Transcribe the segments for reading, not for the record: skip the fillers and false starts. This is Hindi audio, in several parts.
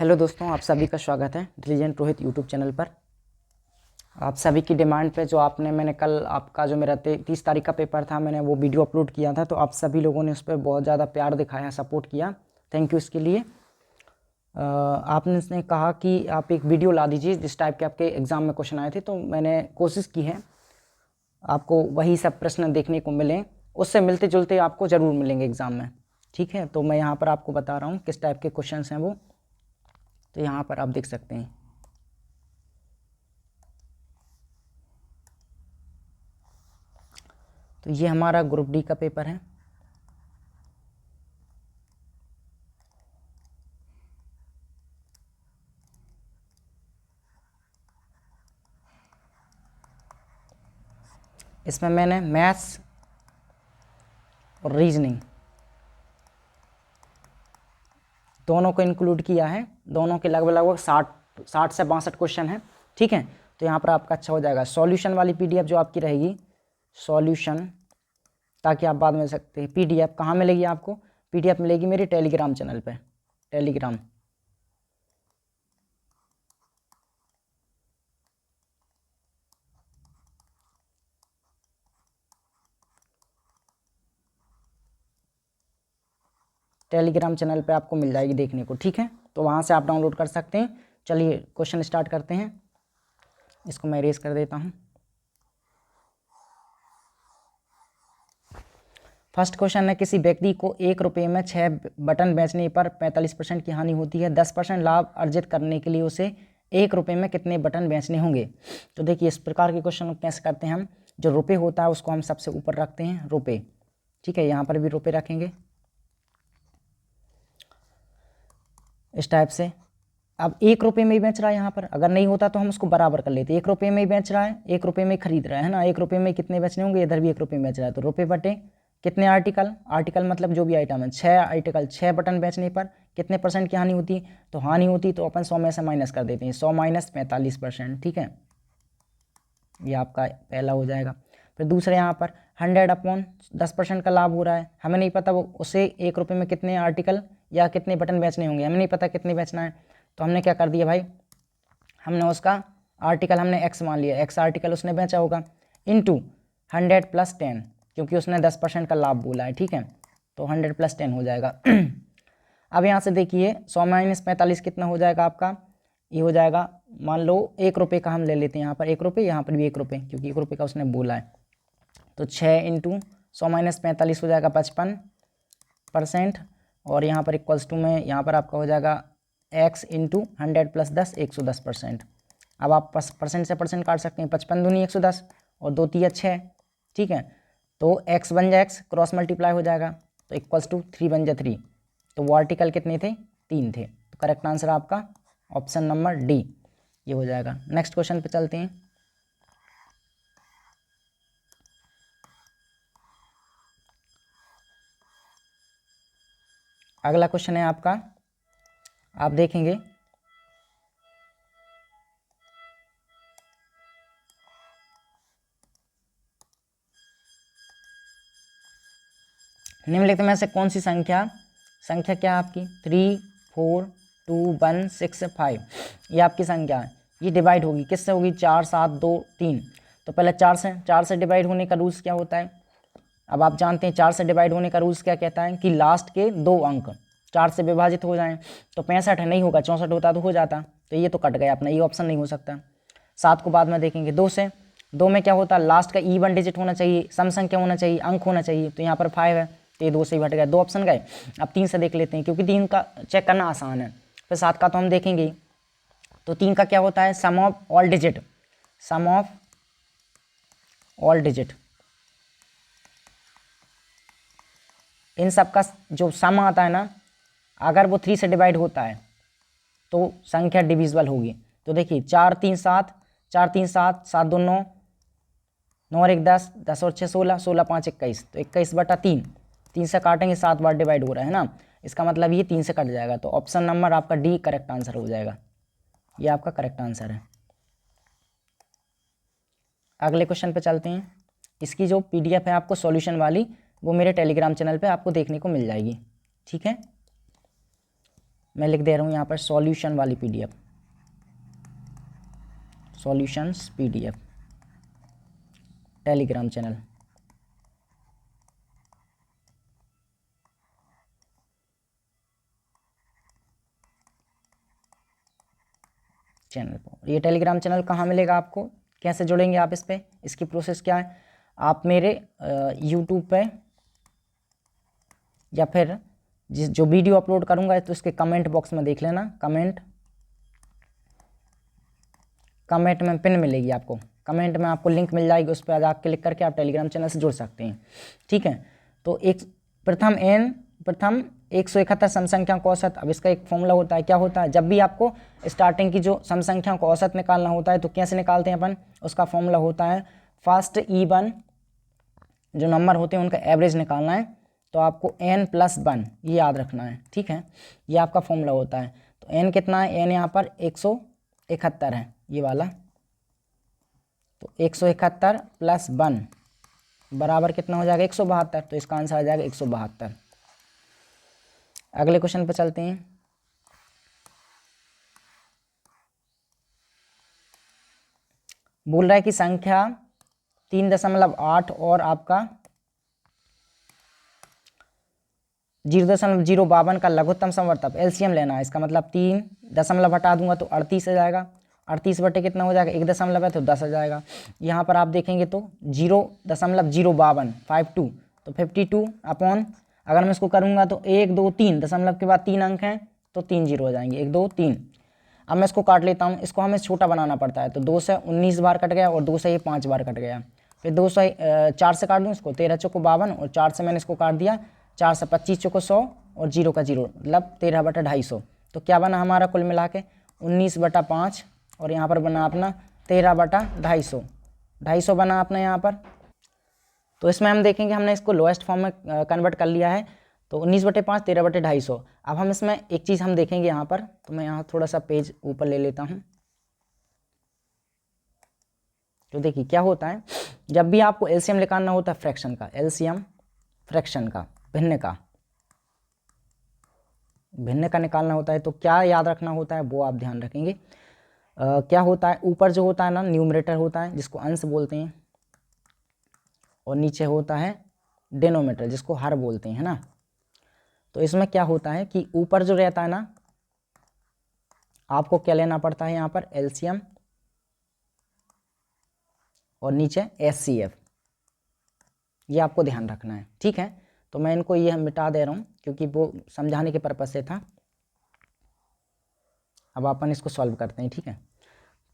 हेलो दोस्तों, आप सभी का स्वागत है इंटेलिजेंट रोहित यूट्यूब चैनल पर। आप सभी की डिमांड पे मैंने कल आपका जो मेरा 30 तारीख का पेपर था, मैंने वो वीडियो अपलोड किया था। तो आप सभी लोगों ने उस पर बहुत ज़्यादा प्यार दिखाया, सपोर्ट किया, थैंक यू इसके लिए। आपने कहा कि आप एक वीडियो ला दीजिए जिस टाइप के आपके एग्ज़ाम में क्वेश्चन आए थे, तो मैंने कोशिश की है आपको वही सब प्रश्न देखने को मिलें, उससे मिलते जुलते आपको ज़रूर मिलेंगे एग्ज़ाम में। ठीक है, तो मैं यहाँ पर आपको बता रहा हूँ किस टाइप के क्वेश्चन हैं वो। तो यहाँ पर आप देख सकते हैं, तो ये हमारा ग्रुप डी का पेपर है। इसमें मैंने मैथ्स और रीजनिंग दोनों को इंक्लूड किया है। दोनों के लगभग 60 से 62 क्वेश्चन हैं। ठीक है, तो यहाँ पर आपका अच्छा हो जाएगा। सॉल्यूशन वाली पीडीएफ जो आपकी रहेगी, सॉल्यूशन, ताकि आप बाद में सकते हैं। पीडीएफ कहाँ मिलेगी आपको? पीडीएफ मिलेगी मेरे टेलीग्राम चैनल पे, टेलीग्राम। टेलीग्राम चैनल पे आपको मिल जाएगी देखने को। ठीक है, तो वहाँ से आप डाउनलोड कर सकते हैं। चलिए क्वेश्चन स्टार्ट करते हैं। इसको मैं इरेज कर देता हूँ। फर्स्ट क्वेश्चन है, किसी व्यक्ति को 1 रुपये में 6 बटन बेचने पर 45% की हानि होती है। 10% लाभ अर्जित करने के लिए उसे 1 रुपये में कितने बटन बेचने होंगे? तो देखिए, इस प्रकार के क्वेश्चन को कैसे करते हैं हम। जो रुपये होता है उसको हम सबसे ऊपर रखते हैं, रुपये। ठीक है, यहाँ पर भी रुपये रखेंगे इस टाइप से। अब 1 रुपये में ही बेच रहा है यहाँ पर, अगर नहीं होता तो हम उसको बराबर कर लेते। 1 रुपये में ही बेच रहा है, 1 रुपये में ही खरीद रहा है ना। 1 रुपये में कितने बेचने होंगे? इधर भी 1 रुपये में बेच रहा है, तो रुपये बटे कितने आर्टिकल, आर्टिकल मतलब जो भी आइटम है, 6 आर्टिकल, 6 बटन बेचने पर कितने परसेंट की हानि होती है? तो हानि होती तो अपन 100 में से माइनस कर देते हैं, 100 माइनस 45%। ठीक है, ये आपका पहला हो जाएगा। फिर दूसरे यहाँ पर 100/10% का लाभ हो रहा है। हमें नहीं पता वो उसे 1 रुपये में कितने आर्टिकल या कितने बटन बेचने होंगे, हमें नहीं पता कितने बेचना है। तो हमने क्या कर दिया भाई, हमने उसका आर्टिकल हमने x मान लिया, x आर्टिकल उसने बेचा होगा, इंटू 100 + 10, क्योंकि उसने 10% का लाभ बोला है। ठीक है, तो 100 + 10 हो जाएगा। अब यहाँ से देखिए, 100 - 45 कितना हो जाएगा आपका? ये हो जाएगा, मान लो 1 रुपये का हम ले लेते हैं। यहाँ पर 1 रुपये, यहाँ पर भी 1 रुपये, क्योंकि 1 रुपये का उसने बोला है। तो 6 × 100 - 45 हो जाएगा 55%। और यहाँ पर इक्वल्स टू में यहाँ पर आपका हो जाएगा x × 100 + 10, 110%। अब आप परसेंट से परसेंट काट सकते हैं, 55 दूनी 110 और 2 तिया 6। ठीक है, तो x बन जाए, x क्रॉस मल्टीप्लाई हो जाएगा, तो इक्वल्स टू 3 बन जाए 3। तो वो आर्टिकल कितने थे? 3 थे। तो करेक्ट आंसर आपका ऑप्शन नंबर डी, ये हो जाएगा। नेक्स्ट क्वेश्चन पे चलते हैं। अगला क्वेश्चन है आपका, आप देखेंगे निम्नलिखित में से कौन सी संख्या क्या आपकी 3, 4, 2, 1, 6, 5, ये आपकी संख्या है। ये डिवाइड होगी, किससे होगी? 4, 7, 2, 3। तो पहले 4 से डिवाइड होने का रूल्स क्या होता है? अब आप जानते हैं 4 से डिवाइड होने का रूल्स क्या कहता है कि लास्ट के 2 अंक 4 से विभाजित हो जाएं। तो 65 नहीं होगा, 64 होता तो हो जाता। तो ये तो कट गया अपना, ये ऑप्शन नहीं हो सकता। 7 को बाद में देखेंगे। 2 में क्या होता है? लास्ट का इवन डिजिट होना चाहिए, सम संख्या होना चाहिए, अंक होना चाहिए। तो यहाँ पर 5 है, तो ये 2 से ही हट गया, 2 ऑप्शन गए। अब 3 से देख लेते हैं, क्योंकि 3 का चेक करना आसान है। फिर 7 का तो हम देखेंगे। तो 3 का क्या होता है? Sum of all digit, sum of all digit, इन सब का जो सम आता है ना, अगर वो 3 से डिवाइड होता है तो संख्या डिविजिबल होगी। तो देखिए 4, 3, 7, 4, 3, 7, 7, 2, 9, 9 और 1, 10, 10 और 6, 16, 16, 5, 21, तो 21/3। 3 से काटेंगे, 7 बार डिवाइड हो रहा है ना, इसका मतलब ये 3 से कट जाएगा। तो ऑप्शन नंबर आपका डी करेक्ट आंसर हो जाएगा, ये आपका करेक्ट आंसर है। अगले क्वेश्चन पे चलते हैं। इसकी जो पीडीएफ है आपको सॉल्यूशन वाली, वो मेरे टेलीग्राम चैनल पे आपको देखने को मिल जाएगी। ठीक है, मैं लिख दे रहा हूँ यहाँ पर सॉल्यूशन वाली PDF, solutions PDF Telegram channel. पर ये टेलीग्राम चैनल कहाँ मिलेगा आपको, कैसे जुड़ेंगे आप इस पे, इसकी प्रोसेस क्या है, आप मेरे यूट्यूब पे या फिर जो वीडियो अपलोड करूँगा तो इसके कमेंट बॉक्स में देख लेना, कमेंट में पिन मिलेगी आपको, कमेंट में आपको लिंक मिल जाएगी, उस पर आप क्लिक करके आप टेलीग्राम चैनल से जुड़ सकते हैं। ठीक है, तो एक प्रथम 171 सम संख्याओं का औसत। अब इसका एक फॉर्मूला होता है, क्या होता है, जब भी आपको स्टार्टिंग की जो सम संख्याओं का औसत निकालना होता है तो कैसे निकालते हैं अपन, उसका फॉर्मूला होता है फर्स्ट E1 जो नंबर होते हैं उनका एवरेज निकालना है, तो आपको n+1 ये याद रखना है। ठीक है, ये आपका फॉर्मूला होता है। तो n कितना है, n यहाँ पर 171 है ये वाला, तो 171 + 1 बराबर कितना हो जाएगा 172, तो इसका आंसर आ जाएगा 172। अगले क्वेश्चन पे चलते हैं। बोल रहा है कि संख्या 3.8 और आपका 0.052 का लघुत्तम समवर्तक LCM लेना है। इसका मतलब 3 दशमलव हटा दूंगा तो 38 आ जाएगा, 38 बटे कितना हो जाएगा 1 दशमलव है तो 10 आ जाएगा। यहाँ पर आप देखेंगे तो 0.052 52, तो 52 अपॉन, अगर मैं इसको करूँगा तो 1 2 3 दशमलव के बाद 3 अंक हैं तो 3 जीरो हो जाएंगे, 1 2 3। अब मैं इसको काट लेता हूँ, इसको हमें छोटा बनाना पड़ता है, तो 2 से 19 बार कट गया और 2 से ये 5 बार कट गया। फिर 2 से 4 से काट दूँ इसको, 13 चौको 52 और 4 से मैंने इसको काट दिया, 4 से 25 चौको 100 और 0 का 0 मतलब 13 बटा 250। तो क्या बना हमारा कुल मिला के 19 बटा 5 और यहाँ पर बना अपना 13 बटा 250, 250 बना अपना यहाँ पर। तो इसमें हम देखेंगे हमने इसको लोएस्ट फॉर्म में कन्वर्ट कर लिया है, तो 19 बटे 5 13 बटे 250। अब हम इसमें एक चीज़ हम देखेंगे यहाँ पर, तो मैं यहाँ थोड़ा सा पेज ऊपर ले लेता हूँ। तो देखिए क्या होता है, जब भी आपको LCM निकालना होता है फ्रैक्शन का, LCM फ्रैक्शन का, भिन्न का निकालना होता है, तो क्या याद रखना होता है वो आप ध्यान रखेंगे। क्या होता है, ऊपर जो होता है ना न्यूमरेटर होता है जिसको अंश बोलते हैं, और नीचे होता है डिनोमिनेटर जिसको हर बोलते हैं, है ना। तो इसमें क्या होता है कि ऊपर जो रहता है ना, आपको क्या लेना पड़ता है यहाँ पर LCM, और नीचे HCF, ये आपको ध्यान रखना है। ठीक है, तो मैं इनको ये मिटा दे रहा हूँ क्योंकि वो समझाने के पर्पज से था। अब अपन इसको सॉल्व करते हैं। ठीक है,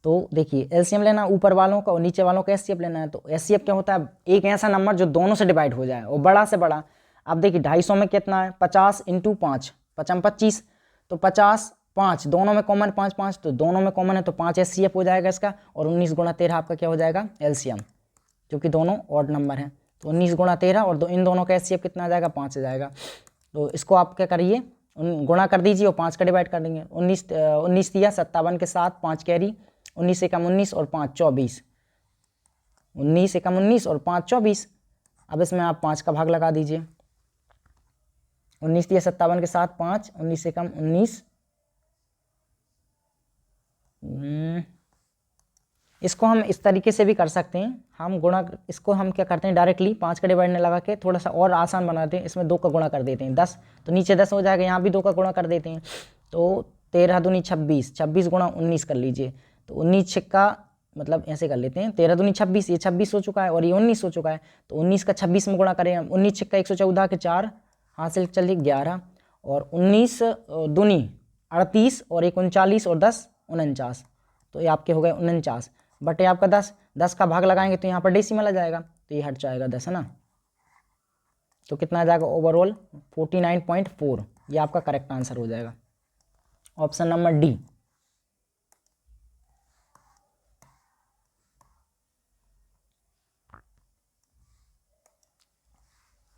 तो देखिए LCM लेना ऊपर वालों का और नीचे वालों का HCF लेना है। तो HCF क्या होता है, एक ऐसा नंबर जो दोनों से डिवाइड हो जाए और बड़ा से बड़ा। अब देखिए 250 में कितना है, 50 × 5 5 25, तो 50 5 दोनों में कॉमन 5 5, तो दोनों में कॉमन है तो 5 HCF हो जाएगा इसका, और 19 × 13 आपका क्या हो जाएगा LCM, क्योंकि दोनों ऑड नंबर हैं। तो 19 × 13 और इन दोनों का HCF कितना आ जाएगा 5 आ जाएगा। तो इसको आप क्या करिए, गुणा कर दीजिए और 5 का डिवाइड कर देंगे। 19 दिया 57 के साथ 5 कैरी, 19 से कम 19 और 5 24, 19 से कम 19 और 5 24। अब इसमें आप 5 का भाग लगा दीजिए, 19 दिया 57 के साथ 5, 19 से कम 19। इसको हम इस तरीके से भी कर सकते हैं, हम गुणा, इसको हम क्या करते हैं डायरेक्टली 5 का डिवाइड में लगा के थोड़ा सा और आसान बनाते हैं, इसमें 2 का गुणा कर देते हैं 10, तो नीचे 10 हो जाएगा, यहाँ भी 2 का गुणा कर देते हैं। तो 13 दूनी 26, 26 × 19 कर लीजिए, तो 19 छिक्का मतलब ऐसे कर लेते हैं, 13 दूनी 26, ये 26 हो चुका है और ये 19 हो चुका है, तो 19 का 26 में गुणा करें, 19 छिक्का 114 के 4 हासिल चलिए 11, और 19 दूनी 38 और 1 39 और 10 49, तो ये आपके हो गए 49 बटे आपका 10, 10 का भाग लगाएंगे तो यहाँ पर डेसिमल आ जाएगा, तो ये हट जाएगा 10, है ना। तो कितना आ जाएगा ओवरऑल 49.4, ये आपका करेक्ट आंसर हो जाएगा, ऑप्शन नंबर डी।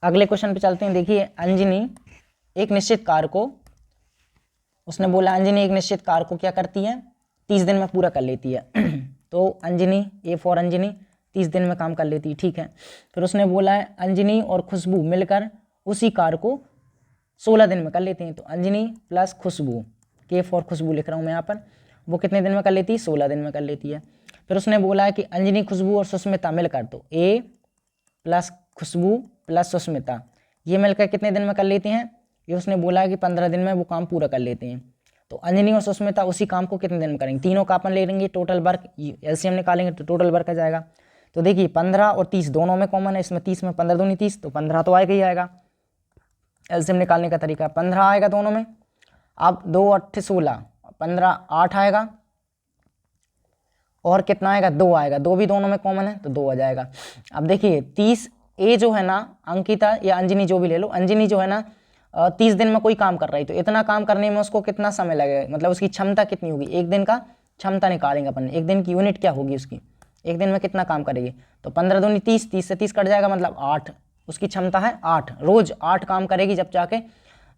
अगले क्वेश्चन पे चलते हैं। देखिए अंजनी एक निश्चित कार्य को, उसने बोला अंजनी एक निश्चित कार्य को क्या करती है 30 दिन में पूरा कर लेती है। तो अंजनी, ए फॉर अंजनी 30 दिन में काम कर लेती है। ठीक है, फिर उसने बोला है अंजनी और खुशबू मिलकर उसी कार्य को 16 दिन में कर लेते हैं। तो अंजनी प्लस खुशबू के फॉर खुशबू लिख रहा हूँ मैं यहाँ पर, वो कितने दिन में कर लेती है, 16 दिन में कर लेती है। फिर उसने बोला है कि अंजनी, खुशबू और सुष्मिता मिलकर, तो ए प्लस खुशबू प्लस सुष्मिता ये मिलकर कितने दिन में कर लेती हैं, ये उसने बोला है कि 15 दिन में वो काम पूरा कर लेते हैं। तो अंजनी और सुष्मिता उसी काम को कितने दिन में करेंगे, तीनों का अपन ले लेंगे टोटल वर्क, एलसीएम निकालेंगे तो टोटल वर्क आ जाएगा। तो देखिए 15 और 30 दोनों में कॉमन है, इसमें 30 में 15 दूनी 30, तो 15 तो आएगा ही आएगा। एलसीएम निकालने का तरीका 15 आएगा दोनों में। अब 2 8 16, 15 8 आएगा और कितना आएगा, 2 आएगा, 2 भी दोनों में कॉमन है तो 2 आ जाएगा। अब देखिए 30 ए जो है ना, अंकिता या अंजनी जो भी ले लो, अंजनी जो है ना 30 दिन में कोई काम कर रही, तो इतना काम करने में उसको कितना समय लगेगा, मतलब उसकी क्षमता कितनी होगी, एक दिन का क्षमता निकालेंगे अपन, एक दिन की यूनिट क्या होगी उसकी, एक दिन में कितना काम करेगी। तो 15 दूनी 30, 30 से 30 कट जाएगा, मतलब 8 उसकी क्षमता है, 8 रोज 8 काम करेगी, जब जाके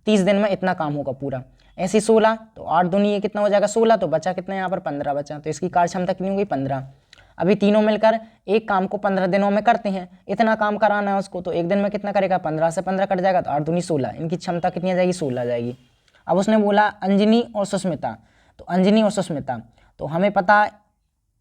30 दिन में इतना काम होगा पूरा। ऐसे 16, तो 8 दूनी ये कितना हो जाएगा 16, तो बचा कितना यहाँ पर 15 बचा, तो इसकी कार्य क्षमता कितनी होगी 15। अभी तीनों मिलकर एक काम को 15 दिनों में करते हैं, इतना काम कराना है उसको, तो एक दिन में कितना करेगा, 15 से 15 कट जाएगा, तो 8 दूनी 16, इनकी क्षमता कितनी आ जाएगी, 16 आ जाएगी। अब उसने बोला अंजनी और सुष्मिता, तो अंजनी और सुष्मिता, तो हमें पता है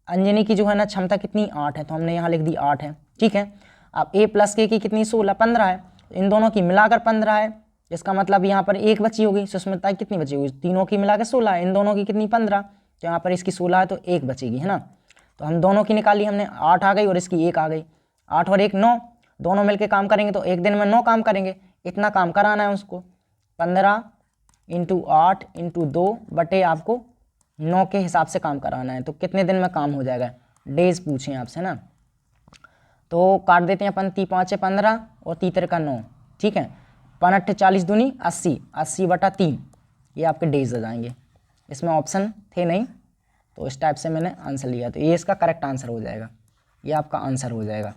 अंजनी की जो है ना क्षमता कितनी 8 है, तो हमने यहाँ लिख दी 8 है, ठीक है। अब ए प्लस के की कितनी 16, 15 है, इन दोनों की मिलाकर 15 है, इसका मतलब यहाँ पर एक बची होगी, सुष्मिता की कितनी बची होगी, तीनों की मिलाकर 16 है, इन दोनों की कितनी 15, तो यहाँ पर इसकी 16 है तो एक बचेगी, है ना। तो हम दोनों की निकाली हमने, 8 आ गई और इसकी 1 आ गई, 8 और 1 9, दोनों मिलकर काम करेंगे तो एक दिन में 9 काम करेंगे, इतना काम कराना है उसको। 15 × 8 × 2 बटे आपको 9 के हिसाब से काम कराना है, तो कितने दिन में काम हो जाएगा, डेज पूछे आपसे ना। तो काट देते हैं अपन, 3 5 15 और 3 3 का 9, ठीक है। 5 8 40 दूनी 80, 80 बटा 3 ये आपके डेज आ जाएंगे। इसमें ऑप्शन थे नहीं, तो इस टाइप से मैंने आंसर लिया, तो ये इसका करेक्ट आंसर हो जाएगा, ये आपका आंसर हो जाएगा।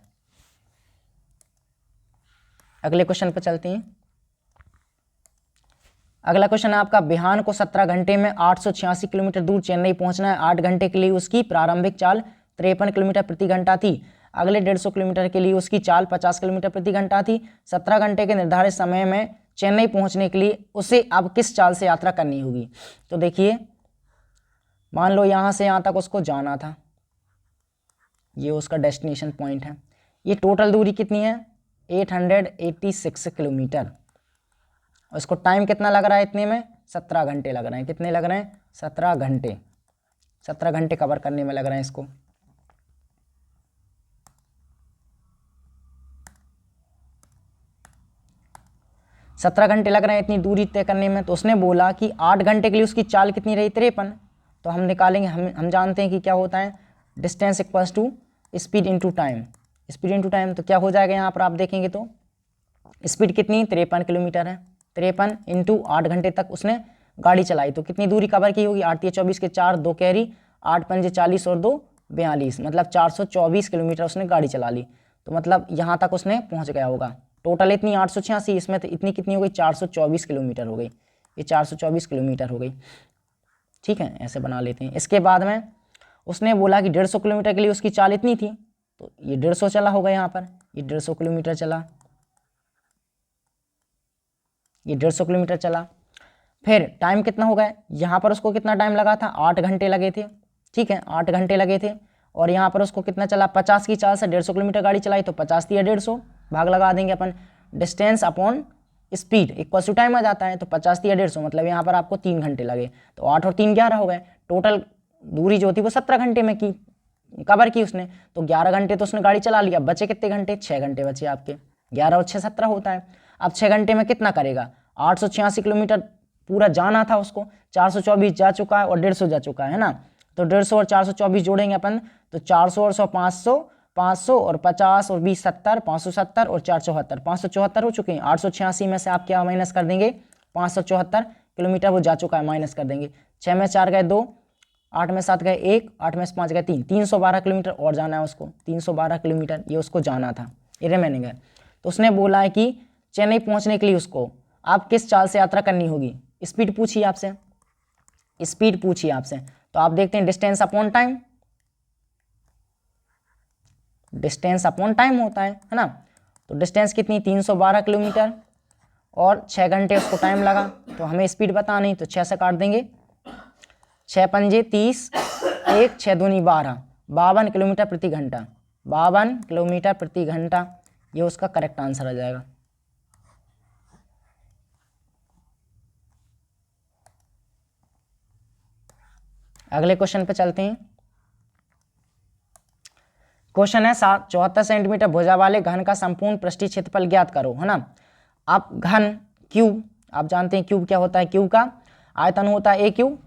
अगले क्वेश्चन पर चलते हैं। अगला क्वेश्चन है आपका, बिहान को 17 घंटे में 886 किलोमीटर दूर चेन्नई पहुंचना है, 8 घंटे के लिए उसकी प्रारंभिक चाल 53 किलोमीटर प्रति घंटा थी, अगले 150 किलोमीटर के लिए उसकी चाल 50 किलोमीटर प्रति घंटा थी। 17 घंटे के निर्धारित समय में चेन्नई पहुंचने के लिए उसे अब किस चाल से यात्रा करनी होगी। तो देखिए मान लो यहाँ से यहाँ तक उसको जाना था, ये उसका डेस्टिनेशन पॉइंट है, ये टोटल दूरी कितनी है 886 किलोमीटर, और इसको टाइम कितना लग रहा है इतने में 17 घंटे लग रहे हैं, कितने लग रहे हैं 17 घंटे, 17 घंटे कवर करने में लग रहे हैं इसको। सत्रह घंटे लग रहे हैं इतनी दूरी तय करने में। तो उसने बोला कि 8 घंटे के लिए उसकी चाल कितनी रही 53, तो हम निकालेंगे, हम जानते हैं कि क्या होता है distance equals to speed into time, speed into time. तो क्या हो जाएगा यहाँ पर आप देखेंगे तो स्पीड कितनी 53 किलोमीटर है, 53 इंटू 8 घंटे तक उसने गाड़ी चलाई, तो कितनी दूरी कवर की होगी 8 × 24 के 4 2 कैरी 8 × 5 40 और 2 42, मतलब 424 किलोमीटर उसने गाड़ी चला ली। तो मतलब यहाँ तक उसने पहुँच गया होगा। टोटल इतनी 886, इसमें तो इतनी कितनी हो गई 424 किलोमीटर हो गई, ये 424 किलोमीटर हो गई, ठीक है। ऐसे बना लेते हैं। इसके बाद में उसने बोला कि 150 किलोमीटर के लिए उसकी चाल इतनी थी, तो ये 150 चला होगा, यहाँ पर ये 150 किलोमीटर चला, ये 150 किलोमीटर चला। फिर टाइम कितना हो गया, यहाँ पर उसको कितना टाइम लगा था 8 घंटे लगे थे, ठीक है 8 घंटे लगे थे। और यहाँ पर उसको कितना चला 50 की चाल से 150 किलोमीटर गाड़ी चलाई, तो 50 दिया 150, भाग लगा देंगे अपन, distance upon speed equal to time आ जाता है। तो 50 दिया 150, मतलब यहाँ पर आपको 3 घंटे लगे, तो 8 और 3 11 हो गए। टोटल दूरी जो थी वो 17 घंटे में की कवर की उसने, तो 11 घंटे तो उसने गाड़ी चला लिया, बचे कितने घंटे 6 घंटे बचे आपके, 11 और 6 17 होता है। अब 6 घंटे में कितना करेगा 886 किलोमीटर पूरा जाना था उसको, 424 जा चुका है और 150 जा चुका है ना। तो 150 और 424 जोड़ेंगे अपन, तो 400 और 100 500, 500 और 50 और 20 70, 570 और 4 74, 574 हो चुके हैं। 886 में से आप क्या माइनस कर देंगे 574 किलोमीटर वो जा चुका है, माइनस कर देंगे। 6 में 4 गए 2, 8 में 7 गए 1, 8 में 5 गए 3, 312 किलोमीटर और जाना है उसको, 312 किलोमीटर ये उसको जाना था, ये रिमेनिंग है। तो उसने बोला है कि चेन्नई पहुंचने के लिए उसको आप किस चाल से यात्रा करनी होगी, स्पीड पूछी आपसे, स्पीड पूछी आपसे। तो आप देखते हैं distance upon time, distance upon time होता है ना। तो डिस्टेंस कितनी 312 किलोमीटर और 6 घंटे उसको टाइम लगा, तो हमें स्पीड बतानी, तो 6 से काट देंगे 6 पंजे 30, 1 6 दूनी 12, 52 किलोमीटर प्रति घंटा, 52 किलोमीटर प्रति घंटा, ये उसका करेक्ट आंसर आ जाएगा। अगले क्वेश्चन पे चलते हैं। क्वेश्चन है 74 सेंटीमीटर भुजा वाले घन का संपूर्ण पृष्ठीय क्षेत्रफल ज्ञात करो, है ना। अब घन क्यूब, आप जानते हैं क्यूब क्या होता है, क्यूब का आयतन होता है ए क्यूब,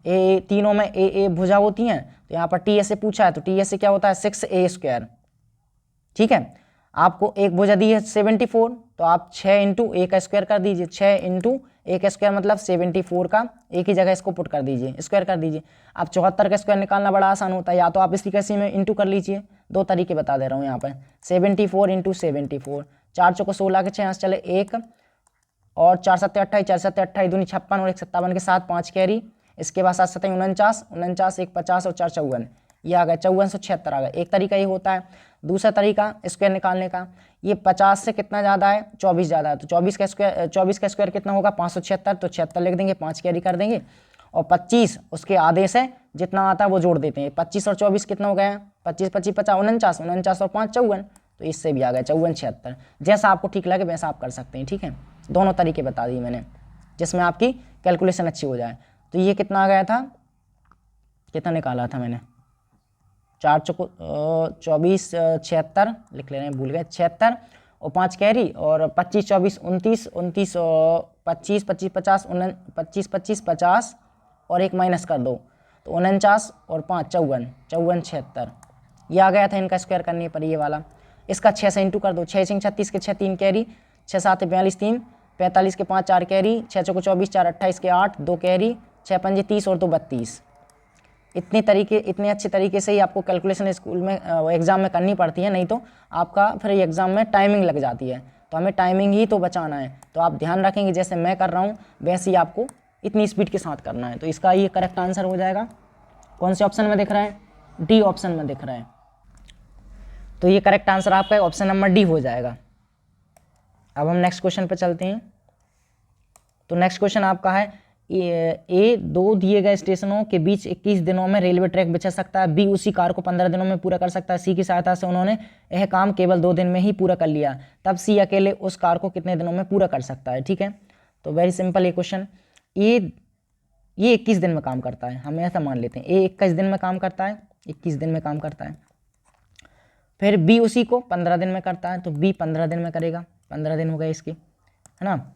ए तीनों में ए भुजा होती हैं, तो यहाँ पर टी एस से पूछा है, तो टी एस से क्या होता है 6a², ठीक है। आपको एक भुजा दी है 74, तो आप 6 इंटू ए का स्क्वायर कर दीजिए, 6 इंटू ए का स्क्वायर मतलब 74 का एक ही जगह इसको पुट कर दीजिए, स्क्वायर कर दीजिए। अब 74 का स्क्वायर निकालना बड़ा आसान होता है, या तो आप इसी कैसी में इंटू कर लीजिए, दो तरीके बता दे रहा हूँ यहाँ पर। 74 इंटू 74, 4 चौको 16 के 6 यहाँ से चले 1, और 4 7 28, 4 7 28 दूनी 56 और 1 57 के साथ 5 कैरी, इसके बाद 7 7 49, 49 1 50 और 4 54, ये आ गया 5476 आ गया। एक तरीका ये होता है। दूसरा तरीका स्क्वायर निकालने का, ये 50 से कितना ज़्यादा है, 24 ज़्यादा है, तो 24 का स्क्वायर कितना होगा 576, तो 76 लिख देंगे, 5 कैरी कर देंगे, और 25 उसके आधे से जितना आता है वो जोड़ देते हैं। 25 और 24 कितना हो गया, 25 25 50 49, 49 और 5 54, तो इससे भी आ गया 5476। जैसा आपको ठीक लगे वैसा आप कर सकते हैं, ठीक है। दोनों तरीके बता दिए मैंने, जिसमें आपकी कैलकुलेशन अच्छी हो जाए। तो ये कितना आ गया था, कितना निकाला था मैंने, 4 चौको 24 76 लिख ले रहे हैं, भूल गए 76 और 5 कैरी, और 25 24 29, 29 25 25 50 25 25 50 और एक माइनस कर दो, तो 49 और 5 54, 54 76, ये आ गया था इनका स्क्वायर करने पर ये वाला। इसका 6 से इंटू कर दो, 6 6 36 के 6 3 कैरी, 6 7 42 3, 45 के 5 4 कैरी, 6 चौको 24, 4 28 के 8 2 कैरी, 6 पंजे 30 और 2 32। इतने अच्छे तरीके से ही आपको कैलकुलेशन स्कूल में एग्ज़ाम में करनी पड़ती है, नहीं तो आपका फिर एग्ज़ाम में टाइमिंग लग जाती है, तो हमें टाइमिंग ही तो बचाना है। तो आप ध्यान रखेंगे जैसे मैं कर रहा हूँ वैसे ही आपको इतनी स्पीड के साथ करना है। तो इसका ये करेक्ट आंसर हो जाएगा। कौन से ऑप्शन में दिख रहा है, डी ऑप्शन में दिख रहा है, तो ये करेक्ट आंसर आपका ऑप्शन नंबर डी हो जाएगा। अब हम नेक्स्ट क्वेश्चन पर चलते हैं। तो नेक्स्ट क्वेश्चन आपका है ए 2 दिए गए स्टेशनों के बीच 21 दिनों में रेलवे ट्रैक बिछा सकता है, बी उसी कार को 15 दिनों में पूरा कर सकता है, सी की सहायता से उन्होंने यह काम केवल 2 दिन में ही पूरा कर लिया, तब सी अकेले उस कार को कितने दिनों में पूरा कर सकता है, ठीक है। तो वेरी सिंपल ये क्वेश्चन, ये 21 दिन में काम करता है, हम ऐसा मान लेते हैं ए 21 दिन में काम करता है, 21 दिन में काम करता है। फिर बी उसी को 15 दिन में करता है, तो बी 15 दिन में करेगा, 15 दिन हो गए इसके, है ना।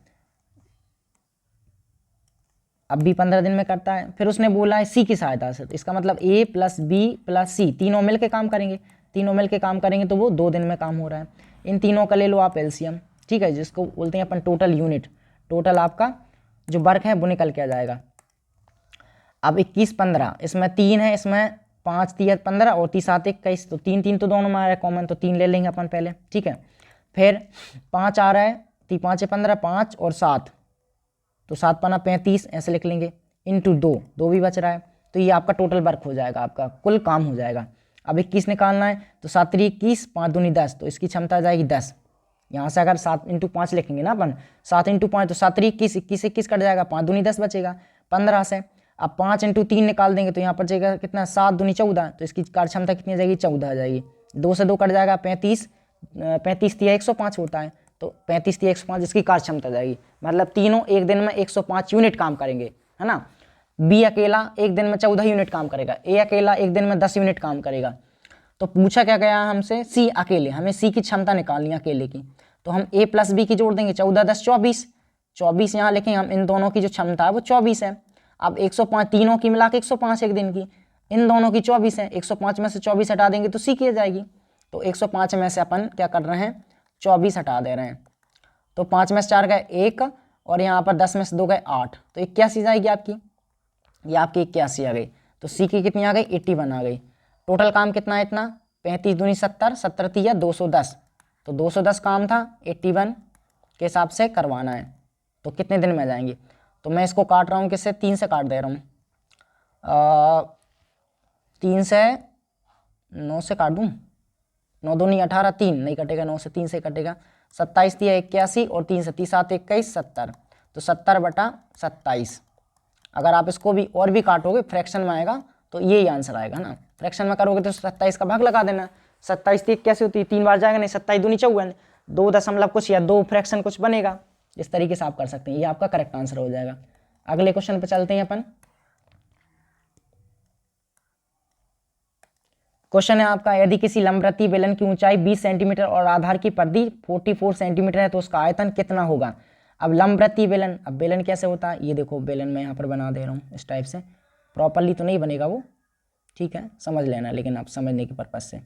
अब बी 15 दिन में करता है। फिर उसने बोला है सी की सहायता से, तो इसका मतलब ए प्लस बी प्लस सी तीनों मिल के काम करेंगे, तीनों मिल के काम करेंगे तो वो 2 दिन में काम हो रहा है। इन तीनों का ले लो आप एलसीएम, ठीक है, जिसको बोलते हैं अपन टोटल यूनिट, टोटल आपका जो वर्क है वो निकल के आ जाएगा। अब 21 15, इसमें 3 है, इसमें 5 3 15 और 3 7 21, तो 3 3 तो दोनों में आ रहा है कॉमन, तो 3 ले लेंगे अपन पहले, ठीक है। फिर 5 आ रहा है, 3 5 15 5 और 7, तो 7 5 35 ऐसे लिख लेंगे, इंटू 2 भी बच रहा है, तो ये आपका टोटल वर्क हो जाएगा, आपका कुल काम हो जाएगा। अब 21 निकालना है, तो 7 3 21, 5 दूनी 10, तो इसकी क्षमता आ जाएगी 10। यहाँ से अगर 7 इंटू 5 लिखेंगे ना अपन, 7 इंटू 5 तो 7 3 21, 21 21 कट जाएगा, 5 दूनी 10 बचेगा 15 से। अब 5 इंटू 3 निकाल देंगे तो यहाँ पर जाएगा कितना, 7 दूनी 14, तो इसकी कार्य क्षमता कितनी आ जाएगी, 14 आ जाएगी। 2 से 2 कट जाएगा 35, 35 3 105 होता है, तो 35 3 105 इसकी कार्य क्षमता जाएगी। मतलब तीनों एक दिन में 105 यूनिट काम करेंगे, है ना। बी अकेला एक दिन में 14 यूनिट काम करेगा, ए अकेला एक दिन में 10 यूनिट काम करेगा। तो पूछा क्या गया हमसे, सी अकेले, हमें सी की क्षमता निकालनी है अकेले की, तो हम ए प्लस बी की जोड़ देंगे, 14 10 24, 24 यहाँ लिखेंगे हम, इन दोनों की जो क्षमता है वो 24 है। अब 105 तीनों की मिला के 105 एक दिन की, इन दोनों की 24 है, 105 में से 24 हटा देंगे तो सी की आ जाएगी। तो 105 में से अपन क्या कर रहे हैं, 24 हटा दे रहे हैं, तो 5 में से 4 गए 1, और यहाँ पर 10 में से 2 गए 8, तो 81 जाएगी आपकी, ये आपकी 81 आ गई। तो सी की कितनी आ गई, 81 आ गई। टोटल काम कितना है, इतना 35 दूनी 70, 70 3 210, तो 210 काम था, 81 के हिसाब से करवाना है, तो कितने दिन में आ जाएंगे। तो मैं इसको काट रहा हूँ, किससे, 3 से काट दे रहा हूँ, 3 से 9 से काट दूँ, 9 दूनी 18, 3 नहीं कटेगा, 9 से 3 से कटेगा, 27 3 81 और 3 से 30 7 21 70, तो 70 बटा 27 अगर आप इसको भी और भी काटोगे फ्रैक्शन में आएगा तो यही आंसर आएगा ना। फ्रैक्शन में करोगे तो 27 का भाग लगा देना। 27 3 कैसे होती है, 3 बार जाएगा नहीं, 27 दूनी 54, 2 दशमलव कुछ या 2 फ्रैक्शन कुछ बनेगा। इस तरीके से आप कर सकते हैं, ये आपका करेक्ट आंसर हो जाएगा। अगले क्वेश्चन पे चलते हैं अपन। क्वेश्चन है आपका, यदि किसी लंबवृत्तीय बेलन की ऊंचाई 20 सेंटीमीटर और आधार की परिधि 44 सेंटीमीटर है तो उसका आयतन कितना होगा। अब लंबवृत्तीय बेलन, अब बेलन कैसे होता है, ये देखो बेलन मैं यहाँ पर बना दे रहा हूँ इस टाइप से। प्रॉपरली तो नहीं बनेगा वो, ठीक है, समझ लेना, लेकिन आप समझने के पर्पज से।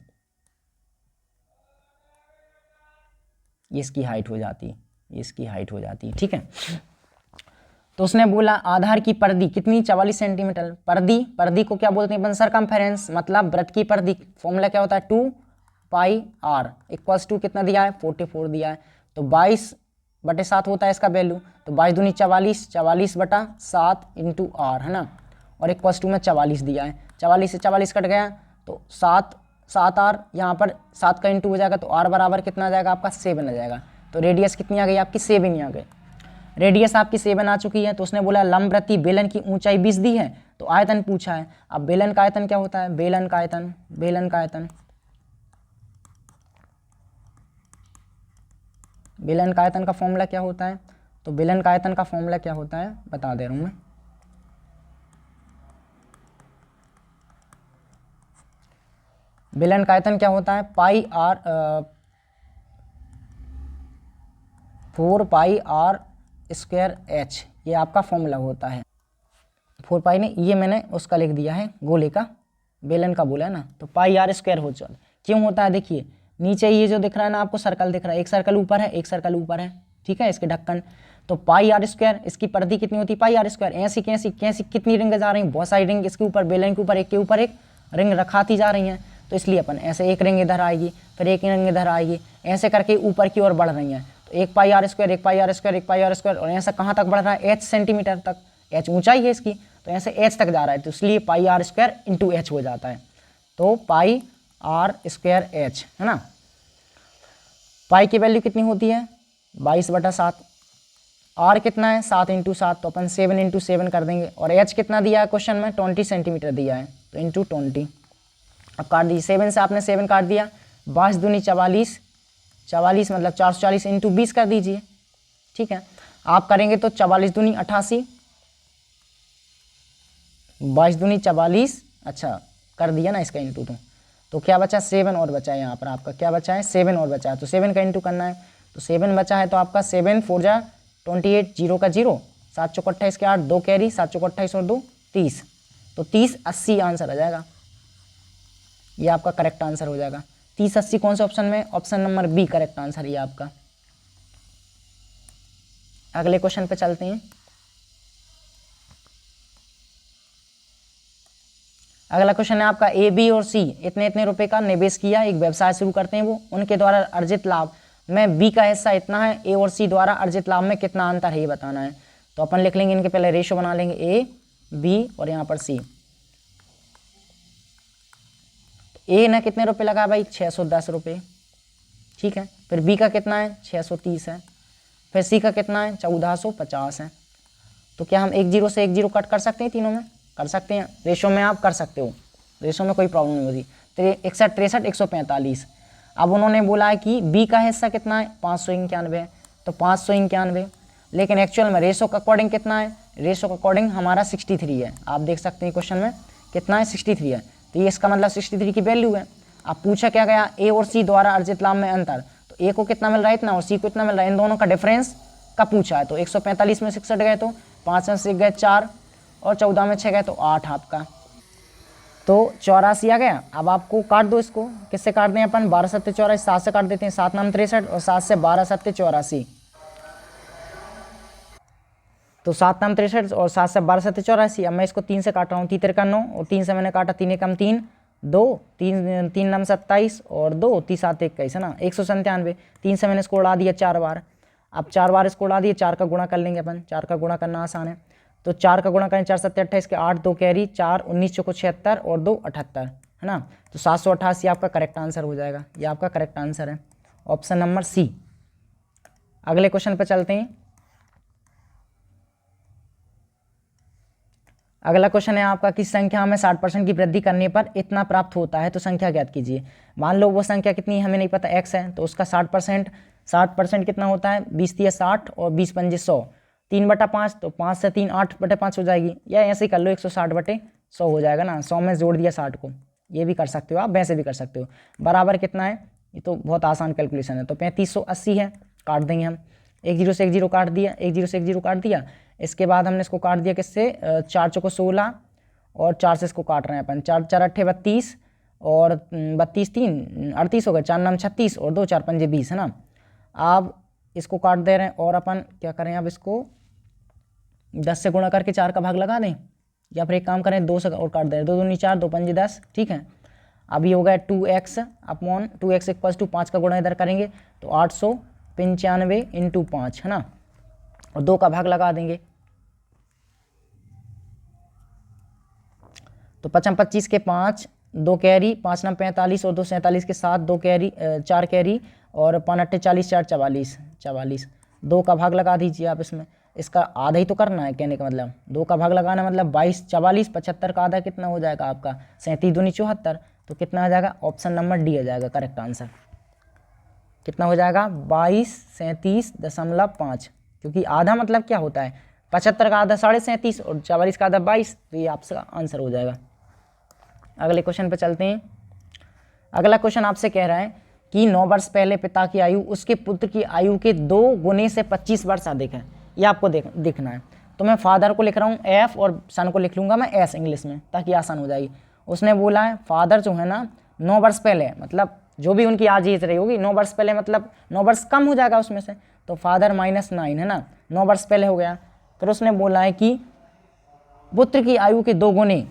ये इसकी हाइट हो जाती है, ये इसकी हाइट हो जाती है, ठीक है। तो उसने बोला आधार की परिधि कितनी, 44 सेंटीमीटर। परिधि को क्या बोलते हैं अपन, सरकमफेरेंस, मतलब वृत्त की परिधि। फॉर्मूला क्या होता है, 2 पाई r इक्वल्स टू कितना दिया है, 44 दिया है। तो 22/7 होता है इसका वैल्यू। तो 22 दूनी 44, 44/7 इंटू r, है ना, और इक्वल्स टू में 44 दिया है। 44 से 44 कट गया तो 7 r, यहाँ पर 7 का इंटू हो जाएगा तो r बराबर कितना आ जाएगा आपका, 7 आ जाएगा। तो रेडियस कितनी आ गई आपकी, 7 आ गई। रेडियस आपकी 7 आ चुकी है। तो उसने बोला लंबवृत्तीय बेलन की ऊंचाई 20 दी है तो आयतन पूछा है। अब बेलन का आयतन क्या होता है, बेलन का आयतन का फॉर्मूला क्या होता है, तो बेलन का आयतन का फॉर्मूला क्या होता है बता दे रहा हूं मैं। बेलन का आयतन क्या होता है, पाई r 4 पाई r स्क्वायर h, ये आपका फॉर्मूला होता है। 4 पाई ने, ये मैंने उसका लिख दिया है, गोले का, बेलन का बोला है ना, तो पाई r स्क्वायर हो चल क्यों होता है। देखिए नीचे ये जो दिख रहा है ना आपको, सर्कल दिख रहा है, एक सर्कल ऊपर है, एक सर्कल ऊपर है, ठीक है, इसके ढक्कन। तो पाई r स्क्वायर, इसकी परिधि कितनी होती है, पाई r स्क्वायर। ऐसी कैसी कितनी रिंग जा रही हैं, बहुत सारी रिंग इसके ऊपर, बेलन के ऊपर एक रिंग रखाती जा रही हैं। तो इसलिए अपन ऐसे एक रिंग इधर आएगी, फिर एक रिंग इधर आएगी, ऐसे करके ऊपर की ओर बढ़ रही हैं। तो 1 पाई r स्क्वायर, 1 पाई r स्क्वायर, 1 पाई r स्क्वायर, और ऐसा कहाँ तक बढ़ रहा है, h सेंटीमीटर तक, h ऊंचाई है इसकी, तो ऐसे h तक जा रहा है, तो इसलिए पाई r स्क्वायर इंटू h हो जाता है। तो पाई r स्क्वायर h, है ना। पाई की वैल्यू कितनी होती है, 22/7। r कितना है, 7 इंटू 7, तो अपन 7 इंटू 7 कर देंगे। और h कितना दिया है क्वेश्चन में, 20 सेंटीमीटर दिया है, तो इंटू 20। अब काट दीजिए, 7 से आपने 7 काट दिया, 22 दूनी 44, 44 मतलब 440 इंटू 20 कर दीजिए, ठीक है। आप करेंगे तो 44 दूनी 88, 22 दूनी 44, अच्छा कर दिया ना इसका इंटू। तो क्या बचा, 7 और बचा है, यहाँ पर आपका क्या बचा है, 7 और बचा है। तो 7 का इंटू करना है, तो 7 बचा है, तो आपका 7 4 जा 28, 0 का 0, 7 चौक 28 के 8, 2 कैरी, 7 चौक 28 और 2 30, तो 30 80 आंसर आ जाएगा। ये आपका करेक्ट आंसर हो जाएगा। 30 80 कौन से ऑप्शन में, option number B correct answer ये आपका। अगले क्वेश्चन पे चलते हैं। अगला क्वेश्चन है आपका, ए बी और सी इतने इतने रुपए का निवेश किया, एक व्यवसाय शुरू करते हैं वो, उनके द्वारा अर्जित लाभ में बी का हिस्सा इतना है, ए और सी द्वारा अर्जित लाभ में कितना अंतर है ये बताना है। तो अपन लिख लेंगे, इनके पहले रेशो बना लेंगे, ए बी और यहाँ पर सी। ए ने कितने रुपए लगा भाई, 610 रुपये, ठीक है। फिर बी का कितना है, 630 है। फिर सी का कितना है, 1450 है। तो क्या हम 1 0 से 1 0 कट कर सकते हैं, तीनों में कर सकते हैं, रेशो में आप कर सकते हो, रेशो में कोई प्रॉब्लम नहीं होती। 61 63 145। अब उन्होंने बोला है कि बी का हिस्सा कितना है, 591 है, तो 591, लेकिन एक्चुअल में रेशो का अकॉर्डिंग कितना है, रेशो का अकॉर्डिंग हमारा 63 है। आप देख सकते हैं क्वेश्चन में कितना है, 63 है। तो ये इसका मतलब 63 की वैल्यू है। अब पूछा क्या गया, ए और सी द्वारा अर्जित लाभ में अंतर, तो ए को कितना मिल रहा है इतना और सी को इतना मिल रहा है, इन दोनों का डिफरेंस का पूछा है। तो 145 में 66 गए तो 5 में 6 गए 4 और 14 में 6 गए तो 8 आपका, तो 84 आ गया। अब आपको काट दो, इसको किससे काट दें अपन, 12 7 84, 7 से काट देते हैं, 7 नाम 63 और 7 से 12 7 84, तो 7 नाम 63 और 7 से 12 7 84। अब मैं इसको 3 से काट रहा हूँ, 3 का 9 और 3 से मैंने काटा, 3 एकम 3 2, 3 नाम 27 और 2 3 7 21 है ना, 197। 3 से मैंने इसको उड़ा दिया 4 बार, अब 4 बार इसको उड़ा दिए, 4 का गुणा कर लेंगे अपन, 4 का गुणा करना आसान है। तो 4 का गुणा करें, 4 7 28 के 8, 2 कैरी 4 19 चौको 76 और 2 78, है ना। तो 788 आपका करेक्ट आंसर हो जाएगा, ये आपका करेक्ट आंसर है, ऑप्शन नंबर सी। अगले क्वेश्चन पर चलते हैं। अगला क्वेश्चन है आपका, किस संख्या में 60% की वृद्धि करने पर इतना प्राप्त होता है, तो संख्या ज्ञात कीजिए। मान लो वो संख्या कितनी है हमें नहीं पता, x है, तो उसका 60% कितना होता है, 20 तिया 60 और 20 पंजे 100, 3/5, तो 5 से 3 8/5 हो जाएगी, या ऐसे ही कर लो 160/100 हो जाएगा ना, 100 में जोड़ दिया 60 को, ये भी कर सकते हो आप, वैसे भी कर सकते हो। बराबर कितना है, ये तो बहुत आसान कैलकुलेशन है, तो 3580 है, काट देंगे हम, 1 0 से 1 0 काट दिया, 1 0 से 1 0 काट दिया, इसके बाद हमने इसको काट दिया किससे, 4 चौको 16 और 4 से इसको काट रहे हैं अपन, 4 4 8 32 और 32 3 38 हो गए, 4 9 36 और 2 4 5 20 है ना। अब इसको काट दे रहे हैं और अपन क्या करें, अब इसको 10 से गुणा करके 4 का भाग लगा दें, या फिर एक काम करें 2 से और काट दे रहे हैं, 2 दूनी 4 2 पंजे 10, ठीक है। अब ये हो गया 2x upon 2x equals to 5 का गुणा इधर करेंगे तो 895 इंटू 5 है ना, और 2 का भाग लगा देंगे, तो 55 25 के 5 2 कैरी, 5 9 45 और 2 47 के 7 2 कैरी 4 कैरी और 5 8 40 4 44, 2 का भाग लगा दीजिए आप इसमें, इसका आधा ही तो करना है, कहने का मतलब 2 का भाग लगाना मतलब 22 44, 75 का आधा कितना हो जाएगा आपका 37 दूनी 74, तो कितना आ जाएगा, ऑप्शन नंबर डी आ जाएगा करेक्ट आंसर। कितना हो जाएगा 22 37.5, क्योंकि आधा मतलब क्या होता है, 75 का आधा 37.5 और 44 का आधा 22, तो ये आपका आंसर हो जाएगा। अगले क्वेश्चन पे चलते हैं। अगला क्वेश्चन आपसे कह रहा है कि 9 वर्ष पहले पिता की आयु उसके पुत्र की आयु के 2 गुने से 25 वर्ष अधिक है, ये आपको देखना है। तो मैं फादर को लिख रहा हूँ एफ और सन को लिख लूँगा मैं एस इंग्लिश में, ताकि आसान हो जाएगी। उसने बोला है फादर जो है ना 9 वर्ष पहले, मतलब जो भी उनकी आज एज रही होगी 9 वर्ष पहले, मतलब 9 वर्ष कम हो जाएगा उसमें से, तो फादर -9 है ना, 9 वर्ष पहले हो गया। फिर उसने बोला है कि पुत्र की आयु के 2 गुने,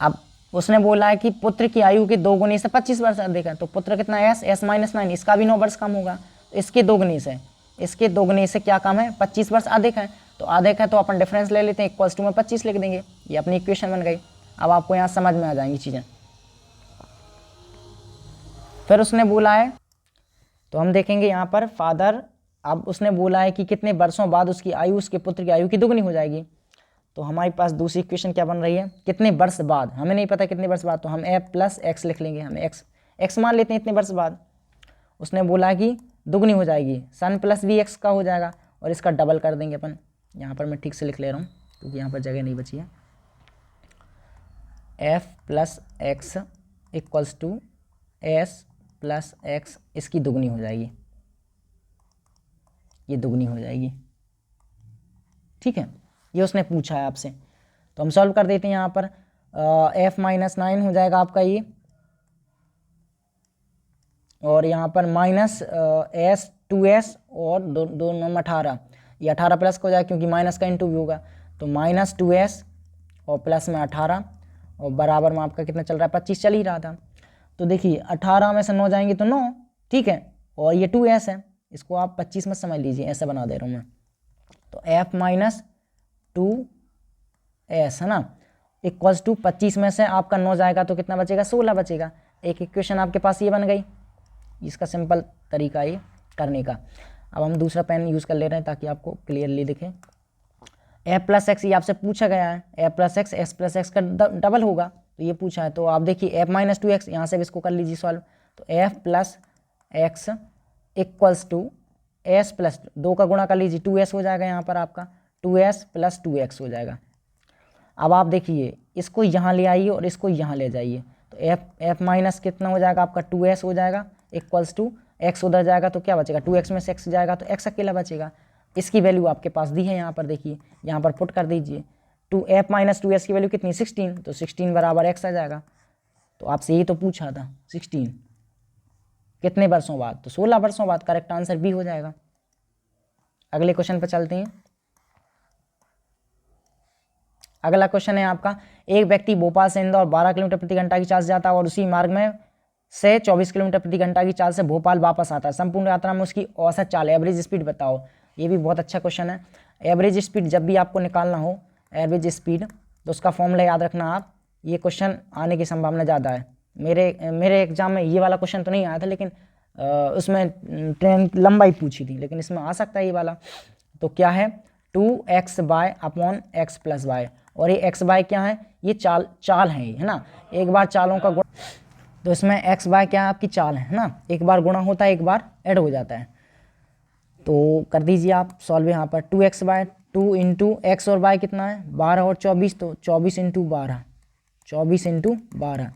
अब उसने बोला है कि पुत्र की आयु के 2 गुने से 25 वर्ष अधिक है, तो पुत्र कितना एस -9, इसका भी 9 वर्ष कम होगा, तो इसके 2 गुने से क्या कम है, 25 वर्ष अधिक है, तो अधिक है तो अपन डिफरेंस ले लेते हैं, इक्वल्स टू में 25 लिख देंगे, ये अपनी इक्वेशन बन गई। अब आपको यहाँ समझ में आ जाएंगी चीज़ें। फिर उसने बोला है, तो हम देखेंगे यहाँ पर फादर, अब उसने बोला है कि कितने वर्षों बाद उसकी आयु उसके पुत्र की आयु की दुगनी हो जाएगी, तो हमारे पास दूसरी इक्वेशन क्या बन रही है, कितने वर्ष बाद, हमें नहीं पता कितने वर्ष बाद, तो हम f + x लिख लेंगे, हम x मान लेते हैं इतने वर्ष बाद। उसने बोला कि दुगनी हो जाएगी, सन + vx का हो जाएगा, और इसका डबल कर देंगे अपन, यहाँ पर मैं ठीक से लिख ले रहा हूँ क्योंकि यहाँ पर जगह नहीं बची है, f + x equals to s + x, इसकी दुगनी हो जाएगी, ये दुगनी हो जाएगी, ठीक है। ये उसने पूछा है आपसे, तो हम सॉल्व कर देते हैं। यहाँ पर f -9 हो जाएगा आपका ये, और यहाँ पर -s 2s और 2 9 18, ये 18 प्लस का हो जाएगा क्योंकि माइनस का इंटू भी होगा, तो -2s और प्लस में 18 और बराबर में आपका कितना चल रहा है 25 चल ही रहा था। तो देखिए 18 में से 9 जाएंगे तो 9, ठीक है, और ये 2s है, इसको आप 25 में समझ लीजिए, ऐसे बना दे रहा हूँ मैं, तो f - 2s है ना, इक्वल्स टू 25 में से आपका 9 जाएगा तो कितना बचेगा, 16 बचेगा। एक इक्वेशन आपके पास ये बन गई, इसका सिंपल तरीका ये करने का। अब हम दूसरा पेन यूज़ कर ले रहे हैं ताकि आपको क्लियरली दिखे। f + x ये आपसे पूछा गया है, f + x s + x का डबल होगा, तो ये पूछा है, तो आप देखिए f - 2x, यहाँ से भी इसको कर लीजिए सॉल्व, तो f + x equals to s + 2 का गुणा कर लीजिए, 2s हो जाएगा, यहाँ पर आपका 2s + 2x हो जाएगा। अब आप देखिए इसको यहाँ ले आइए और इसको यहाँ ले जाइए, तो f माइनस कितना हो जाएगा आपका 2s हो जाएगा, इक्वल्स टू x उधर जाएगा तो क्या बचेगा, 2x में से x जाएगा तो x अकेला बचेगा। इसकी वैल्यू आपके पास दी है, यहाँ पर देखिए, यहाँ पर पुट कर दीजिए, f - 2s की वैल्यू कितनी 16, तो 16 बराबर x आ जाएगा। तो आपसे यही तो पूछा था 16 कितने वर्षों बाद, तो 16 वर्षों बाद, करेक्ट आंसर बी हो जाएगा। अगले क्वेश्चन पर चलते हैं। अगला क्वेश्चन है आपका, एक व्यक्ति भोपाल से इंदौर 12 किलोमीटर प्रति घंटा की चाल से जाता है और उसी मार्ग में से 24 किलोमीटर प्रति घंटा की चाल से भोपाल वापस आता है, संपूर्ण यात्रा में उसकी औसत चाल एवरेज स्पीड बताओ। ये भी बहुत अच्छा क्वेश्चन है। एवरेज स्पीड जब भी आपको निकालना हो एवरेज स्पीड, तो उसका फॉर्मूला याद रखना आप, ये क्वेश्चन आने की संभावना ज़्यादा है। मेरे एग्जाम में ये वाला क्वेश्चन तो नहीं आया था, लेकिन उसमें ट्रेन लंबाई पूछी थी, लेकिन इसमें आ सकता है ये वाला। तो क्या है 2x/(x + y) और ये एक्स बाय क्या है, ये चाल है ये, है ना। एक बार चालों का गुणा, तो इसमें एक्स बाय क्या है, आपकी चाल है ना। एक बार गुणा होता है, एक बार ऐड हो जाता है। तो कर दीजिए आप सॉल्व यहाँ पर। 2x बाय 2 इंटू एक्स और बाय कितना है 12 और 24, तो 24 इंटू 12, 24 इंटू 12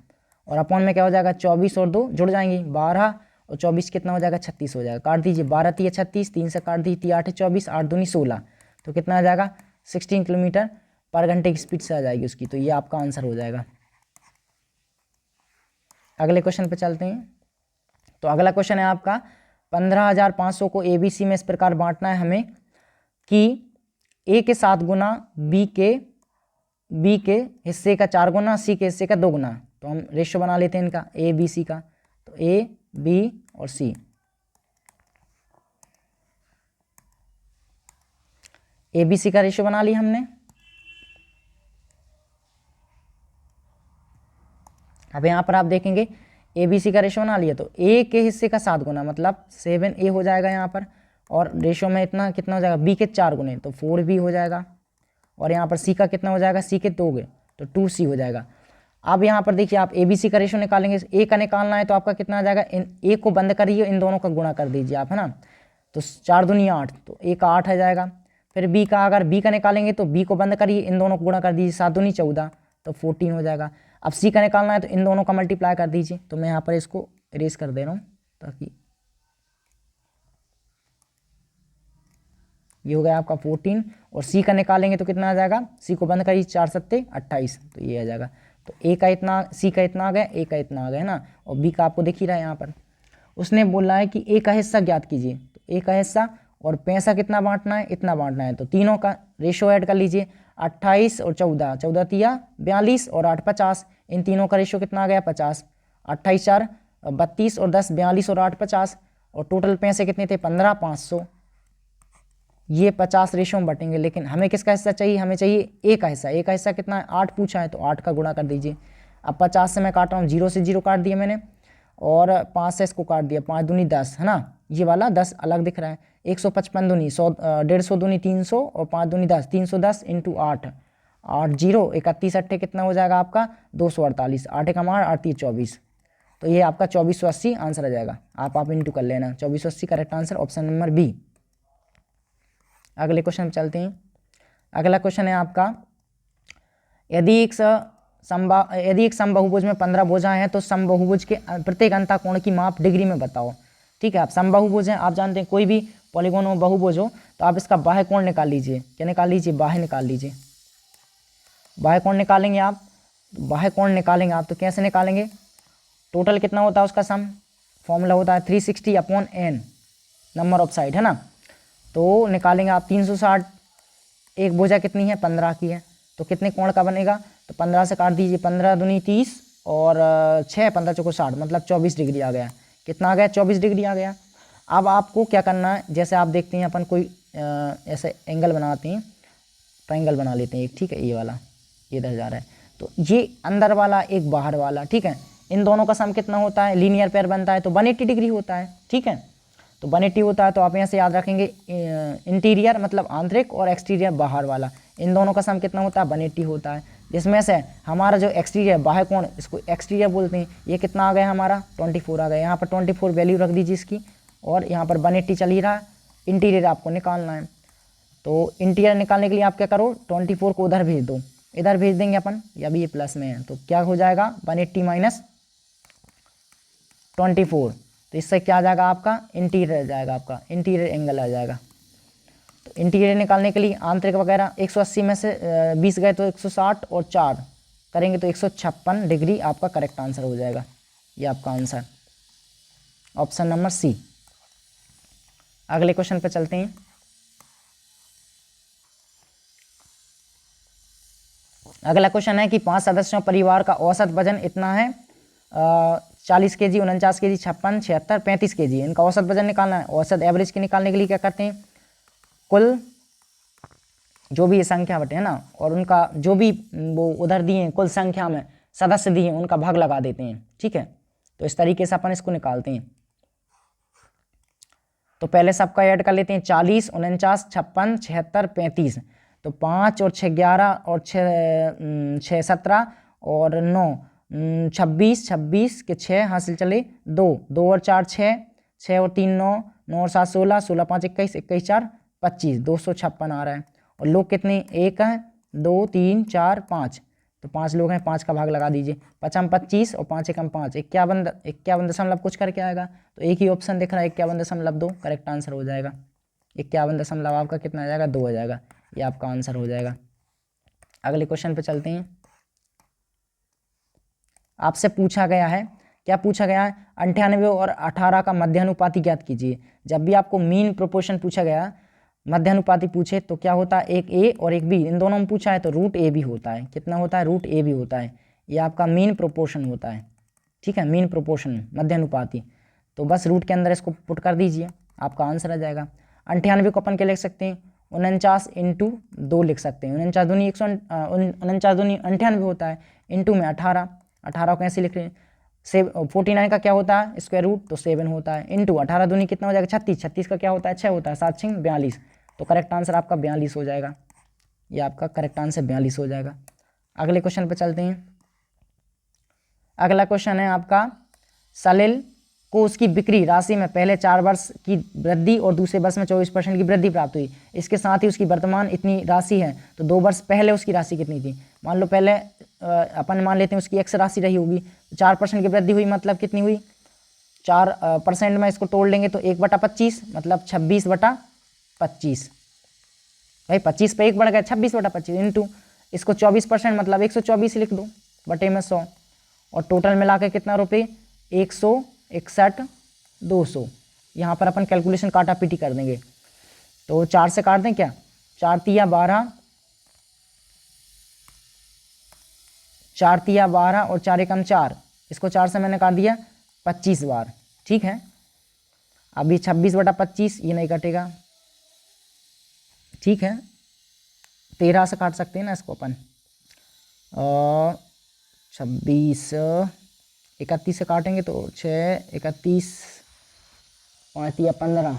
और अपॉन में क्या हो जाएगा 24 और 2 जुड़ जाएंगे 12 और 24 कितना हो जाएगा 36 हो जाएगा। काट दीजिए 12 3 36, 3 से काट दीजिए 8 24, 8 दूनी 16, तो कितना आ जाएगा 16 किलोमीटर पर घंटे की स्पीड से आ जाएगी उसकी। तो ये आपका आंसर हो जाएगा। अगले क्वेश्चन पे चलते हैं। तो अगला क्वेश्चन है आपका 15,500 को ABC में इस प्रकार बांटना है हमें कि A के 7 गुना, B के हिस्से का 4 गुना, C के हिस्से का 2 गुना। तो हम रेशियो बना लेते हैं इनका ABC का। तो A, B और C। ABC का रेशियो बना लिया हमने। अब यहाँ पर आप देखेंगे ABC का रेशियो बना लिया, तो A के हिस्से का 7 गुना मतलब 7A हो जाएगा यहाँ पर, और रेशियो में इतना कितना हो जाएगा B के 4 गुने तो 4B हो जाएगा, और यहाँ पर C का कितना हो जाएगा C के 2 गुने तो 2C हो जाएगा। अब यहाँ पर देखिए आप ABC का रेशियो निकालेंगे, A का निकालना है तो आपका कितना आ जाएगा, इन A को बंद करिए, इन दोनों का गुणा कर दीजिए आप, है ना। तो 4 दूनी 8, तो A का 8 आ जाएगा। फिर B का, अगर B का निकालेंगे तो B को बंद करिए, इन दोनों को गुणा कर दीजिए, 7 दूनी 14 तो 14 हो जाएगा। अब C का निकालना है तो इन दोनों का मल्टीप्लाई कर दीजिए। तो मैं यहाँ पर इसको इरेज कर दे रहा हूँ ताकि ये हो गया आपका 14, और C का निकालेंगे तो कितना आ जाएगा, C को बंद करिए, 4 सत्ते 28, तो ये आ जाएगा। तो A का इतना, C का इतना आ गया, A का इतना आ गया, है ना। और B का आपको दिख ही रहा है यहाँ पर। उसने बोला है कि A का हिस्सा ज्ञात कीजिए, तो A का हिस्सा और पैसा कितना बांटना है, इतना बांटना है। तो तीनों का रेशियो ऐड कर लीजिए, 28 और 14, 14 तिया 42 और 8 50, इन तीनों का रेशियो कितना आ गया 50। 28 4 32 और 10 42 और 8 50, और टोटल पैसे कितने थे 15 500। ये 50 रेशियो में बटेंगे, लेकिन हमें किसका हिस्सा चाहिए, हमें चाहिए A का हिस्सा। A का हिस्सा कितना है 8 पूछा है, तो 8 का गुणा कर दीजिए। अब 50 से मैं काट रहा हूँ, 0 से 0 काट दिया मैंने, और 5 से इसको काट दिया, 5 दूनी 10, है ना। ये वाला 10 अलग दिख रहा है। 155 दूनी 100, 150 दूनी 300 और 5 दूनी 10, 310 इंटू 8, 8 0 31 अट्ठे कितना हो जाएगा आपका 248, 8 का मार 8 24, तो ये आपका 2480 आंसर आ जाएगा। आप इंटू कर लेना, 2480 correct answer, option number B. अगले क्वेश्चन में चलते हैं। अगला क्वेश्चन है आपका, यदि एक समबाहुभुज में 15 भुजाएं हैं तो समबाहुभुज के प्रत्येक अंतःकोण की माप डिग्री में बताओ। ठीक है, आप समबाहुभुज हैं, आप जानते हैं कोई भी पॉलीगोन में बहुभुज हो तो आप इसका बाह्य कोण निकाल लीजिए। क्या निकाल लीजिए, बाह्य निकाल लीजिए। बाह्य कोण निकालेंगे आप, बाह्य कोण निकालेंगे आप तो कैसे निकालेंगे, टोटल कितना होता है उसका सम, फॉर्मूला होता है 360/n, नंबर ऑफ साइड, है ना। तो निकालेंगे आप 360, एक भुजा कितनी है 15 की है, तो कितने कोण का बनेगा, तो 15 से काट दीजिए, 15 दूनी 30 और 6 15 चौको 60, मतलब 24 डिग्री आ गया। कितना आ गया 24 डिग्री आ गया। अब आपको क्या करना है, जैसे आप देखते हैं अपन कोई ऐसे एंगल बनाते हैं, ट्रायंगल बना लेते हैं एक, ठीक है, ये वाला ये इधर जा रहा है, तो ये अंदर वाला एक बाहर वाला, ठीक है। इन दोनों का सम कितना होता है, लीनियर पेयर बनता है तो 180 डिग्री होता है, ठीक है। तो 180 होता है, तो आप यहाँ से याद रखेंगे इंटीरियर मतलब आंतरिक और एक्सटीरियर बाहर वाला, इन दोनों का सम कितना होता है 180 होता है। जिसमें से हमारा जो एक्सटीरियर बाह्य कोण, इसको एक्सटीरियर बोलते हैं, ये कितना आ गया हमारा 24 आ गया। यहाँ पर 24 वैल्यू रख दीजिए इसकी, और यहाँ पर 180 चल ही रहा है। इंटीरियर आपको निकालना है, तो इंटीरियर निकालने के लिए आप क्या करो, 24 को उधर भेज दो, इधर भेज देंगे अपन, या भी ये प्लस में है, तो क्या हो जाएगा 180 माइनस 24, तो इससे क्या आ जाएगा आपका इंटीरियर आ जाएगा, आपका इंटीरियर एंगल आ जाएगा। तो इंटीरियर निकालने के लिए आंतरिक वगैरह 180 में से 20 गए तो 160 और 4 करेंगे तो 156 डिग्री आपका करेक्ट आंसर हो जाएगा। ये आपका आंसर ऑप्शन नंबर सी। अगले क्वेश्चन पे चलते हैं। अगला क्वेश्चन है कि 5 सदस्यों परिवार का औसत वजन इतना है, 40 kg, 49 kg, 56, 76, 35 kg, इनका औसत वजन निकालना है। औसत एवरेज के निकालने के लिए क्या करते हैं, कुल जो भी ये संख्या बटे, है ना, और उनका जो भी वो उधर दिए हैं कुल संख्या में सदस्य दिए हैं उनका भाग लगा देते हैं, ठीक है। तो इस तरीके से अपन इसको निकालते हैं। तो पहले सबका ऐड कर लेते हैं, 40, 49, 56, 76, 35, तो 5 और 6 11 और 6 17 और 9 26, 26 के 6 हासिल चले 2, 2 और 4 6, 6 और 3 9, 9 और 7 16, 16 5 21, 21 4 25, 256 आ रहा है। और लोग कितने, एक हैं, 2 3 4 5, तो 5 लोग हैं, 5 का भाग लगा दीजिए, 5 25 और 5 एकम 5, 51 दशमलव कुछ करके आएगा। तो एक ही ऑप्शन दिख रहा है 51.2 करेक्ट आंसर हो जाएगा। 51 दशमलव आपका कितना आ जाएगा, 2 आ जाएगा, ये आपका आंसर हो जाएगा। अगले क्वेश्चन पे चलते हैं। आपसे पूछा गया है, क्या पूछा गया है, 98 और 18 का मध्यानुपाती ज्ञात कीजिए। जब भी आपको मीन प्रोपोर्शन पूछा गया, मध्यानुपाती पूछे तो क्या होता है, एक ए और एक बी, इन दोनों में पूछा है तो रूट ए भी होता है। कितना होता है, रूट ए भी होता है। ये आपका मीन प्रोपोर्शन होता है, ठीक है, मीन प्रोपोर्शन मध्यानुपाती। तो बस रूट के अंदर इसको पुट कर दीजिए, आपका आंसर आ जाएगा। 98 को अपन क्या लिख सकते हैं, 49 इंटू 2 लिख सकते हैं। 49 दूनी 98 होता है, इंटू में 18, 18 को कैसे लिख रहे हैं, 49 का क्या होता है स्क्वायर रूट, तो 7 होता है, इंटू 18 दूनी कितना हो जाएगा 36, 36 का क्या होता है 6 होता है, 7 6 42, तो करेक्ट आंसर आपका 42 हो जाएगा। ये आपका करेक्ट आंसर 42 हो जाएगा। अगले क्वेश्चन पे चलते हैं। अगला क्वेश्चन है आपका, सलिल को उसकी बिक्री राशि में पहले 4 वर्ष की वृद्धि और दूसरे वर्ष में 24% की वृद्धि प्राप्त हुई। इसके साथ ही उसकी वर्तमान इतनी राशि है, तो 2 वर्ष पहले उसकी राशि कितनी थी। मान लो पहले अपन मान लेते हैं उसकी x राशि रही होगी, 4% की वृद्धि हुई, मतलब कितनी हुई, 4% में इसको तोड़ लेंगे तो 1/25, मतलब 26/25। भाई 25 पे 1 बढ़ गया, 26/25 इंटू इसको 24%, मतलब 124 लिख दो, बटे में 100, और टोटल मिला के कितना रुपये, 161 200। यहाँ पर अपन कैलकुलेशन काटा पीटी कर देंगे, तो 4 से काट दें क्या, 4 तिया 12, 4 तिया 12 और 4 एकम 4, इसको 4 से मैंने काट दिया 25 बार, ठीक है। अभी 26/25 ये नहीं कटेगा, ठीक है, 13 से काट सकते हैं ना इसको अपन, 26 31 से काटेंगे तो 6 31 5 या 15,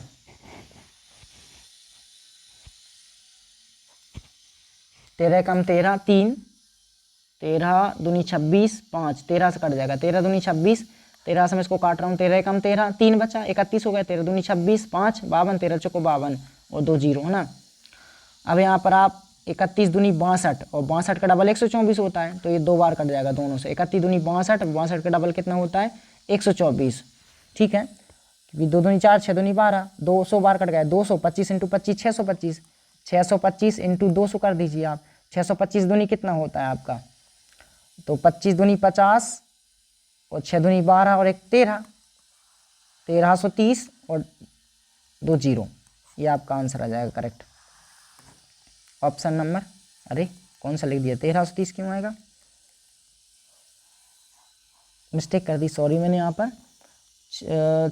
13 कम 13 3, 13 दूनी 26 5, 13 से कट जाएगा, 13 दूनी 26, 13 से मैं इसको काट रहा हूँ, 13 कम 13 3 बचा, 31 हो गया, 13 दूनी 26 5 52, 13 चौको 52 और 2 जीरो है ना। अब यहाँ पर आप 31 दूनी 62 और 62 का डबल 124 होता है, तो ये 2 बार कट जाएगा दोनों से, 31 दूनी 62, 62 का डबल कितना होता है 124, ठीक है, क्योंकि 2 दूनी 4 6 दूनी 12, 200 बार कट गया, 225 इंटू 25 625, 625 इंटू 200 कर दीजिए आप, 625 दूनी कितना होता है आपका, तो 25 दूनी 50 और 6 दूनी 12 और 1 13, 1330 और 2 जीरो, ये आपका आंसर आ जाएगा करेक्ट, ऑप्शन नंबर, अरे कौन सा लिख दिया, 1330 क्यों आएगा, मिस्टेक कर दी, सॉरी मैंने यहाँ पर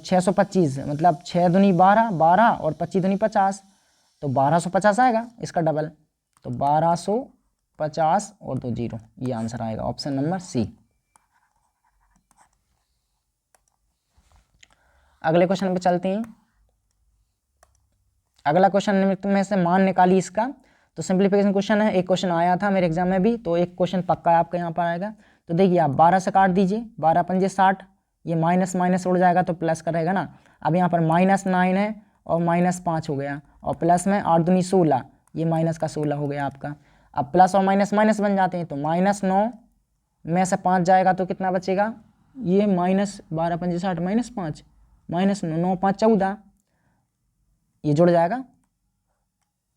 625, मतलब 6 दूनी 12 12 और 25 दूनी 50, तो 1250 आएगा इसका डबल, तो 1250 और 2 जीरो, ये आंसर आएगा ऑप्शन नंबर सी। अगले क्वेश्चन पे चलते हैं। अगला क्वेश्चन में से मान निकाली इसका, तो सिंप्लीफिकेशन क्वेश्चन है, एक क्वेश्चन आया था मेरे एग्जाम में भी, तो एक क्वेश्चन पक्का है आपका यहाँ पर आएगा। तो देखिए आप 12 से काट दीजिए, 12 पंजे 60, ये माइनस माइनस उड़ जाएगा तो प्लस का रहेगा ना। अब यहाँ पर -9 है और -5 हो गया, और प्लस में 8 दूनी 16, ये माइनस का 16 हो गया आपका। अब प्लस और माइनस माइनस बन जाते हैं, तो -9 में से 5 जाएगा तो कितना बचेगा, ये -12 पंजे 60 -5 -9 9 5 14, ये जुड़ जाएगा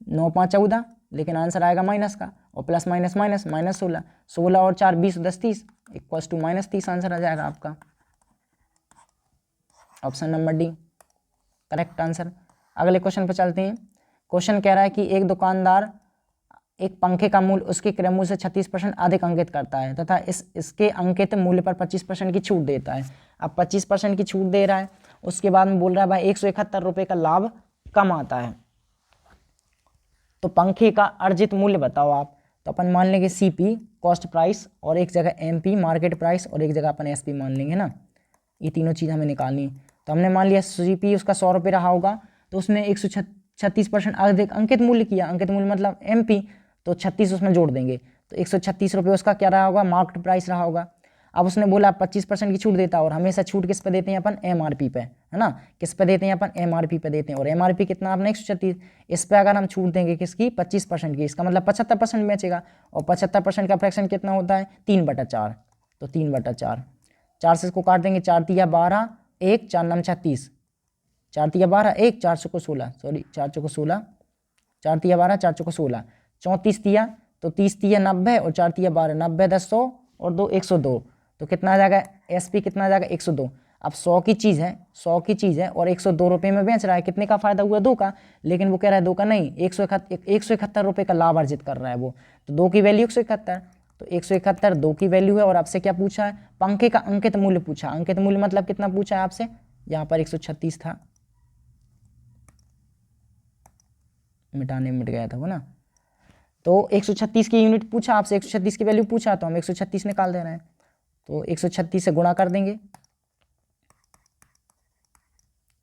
9 5 14, लेकिन आंसर आएगा माइनस का, और प्लस माइनस माइनस -16, 16 और 4 20 10 30 इक्वल्स टू -30 आंसर आ जाएगा आपका, option number D correct answer. अगले क्वेश्चन पर चलते हैं। क्वेश्चन कह रहा है कि एक दुकानदार एक पंखे का मूल्य उसके क्रय मूल्य से 36% अधिक अंकित करता है तथा इसके अंकित मूल्य पर 25% की छूट देता है। अब 25% की छूट दे रहा है, उसके बाद में बोल रहा है भाई 171 रुपये का लाभ कम आता है, तो पंखे का अर्जित मूल्य बताओ आप। तो अपन मान लेंगे CP कॉस्ट प्राइस, और एक जगह MP मार्केट प्राइस, और एक जगह अपन SP मान लेंगे ना, ये तीनों चीज़ हमें निकालनी है। तो हमने मान लिया CP उसका 100 रुपये रहा होगा, तो उसने 136% अधिक अंकित मूल्य किया, अंकित मूल्य मतलब MP, तो 36 उसमें जोड़ देंगे, तो 136 रुपये उसका क्या रहा होगा, मार्केट प्राइस रहा होगा। अब उसने बोला 25% की छूट देता, और हमेशा छूट किस पे देते हैं अपन, MRP पे, है ना, किस पे देते हैं अपन, MRP पे देते हैं, और MRP कितना आपने 136, इस पे अगर हम छूट देंगे किसकी, 25% की, इसका मतलब 75% बेचेगा, और 75% का फ्रैक्शन कितना होता है, 3/4, तो 3/4, 4 से इसको काट देंगे, 4 तिया 12, 1 4 9 36, 4 तिया 12, 1 4 चौको 16, सॉरी 4 चौको 16, 4 तिया 12, 4 चौको 16, 34 तिया, तो 30 तिया 90, और 4 तिया 12, 90 10 100 और 2 102, तो कितना आ जाएगा, SP कितना आ जाएगा, 102। अब 100 की चीज़ है, 100 की चीज़ है और 102 रुपये में बेच रहा है, कितने का फायदा हुआ, 2 का, लेकिन वो कह रहा है 2 का नहीं, 171 रुपये का लाभ अर्जित कर रहा है वो, तो 2 की वैल्यू 171, तो 171 2 की वैल्यू है, और आपसे क्या पूछा है, पंखे का अंकित मूल्य पूछा, अंकित मूल्य मतलब कितना पूछा है आपसे, यहाँ पर 136 था, मिटाने मिट गया था वो ना, तो 136 की यूनिट पूछा आपसे, 136 की वैल्यू पूछा, तो हम 136 निकाल दे रहे हैं, तो 136 से गुणा कर देंगे,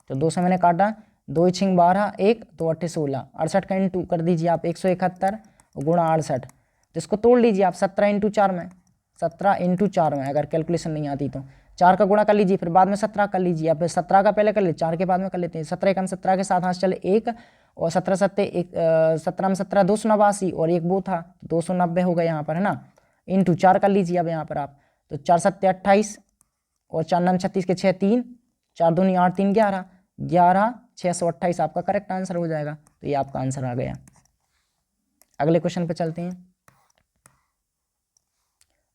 तो 2 से मैंने काटा, 2 छिंग 12, 1 तो 8 16, 68 का इंटू कर दीजिए आप, 171 गुणा 68, तो इसको तोड़ लीजिए आप 17 इंटू 4 में, 17 इंटू 4 में, अगर कैलकुलेशन नहीं आती तो 4 का गुणा कर लीजिए, फिर बाद में 17 कर लीजिए, या फिर 17 का पहले कर लीजिए, 4 के बाद में कर लेते हैं, 17 1 17 के साथ हाथ चले 1, और 17 7 1 17 में 17 289, और एक वो था 290 हो गया यहाँ पर, है ना, इंटू 4 कर लीजिए अब यहाँ पर आप, तो 4 7 28, और 4 9 36 के 6 3, 4 दूनी 8 3 11, 11 628 आपका करेक्ट आंसर हो जाएगा, तो ये आपका आंसर आ गया। अगले क्वेश्चन पे चलते हैं।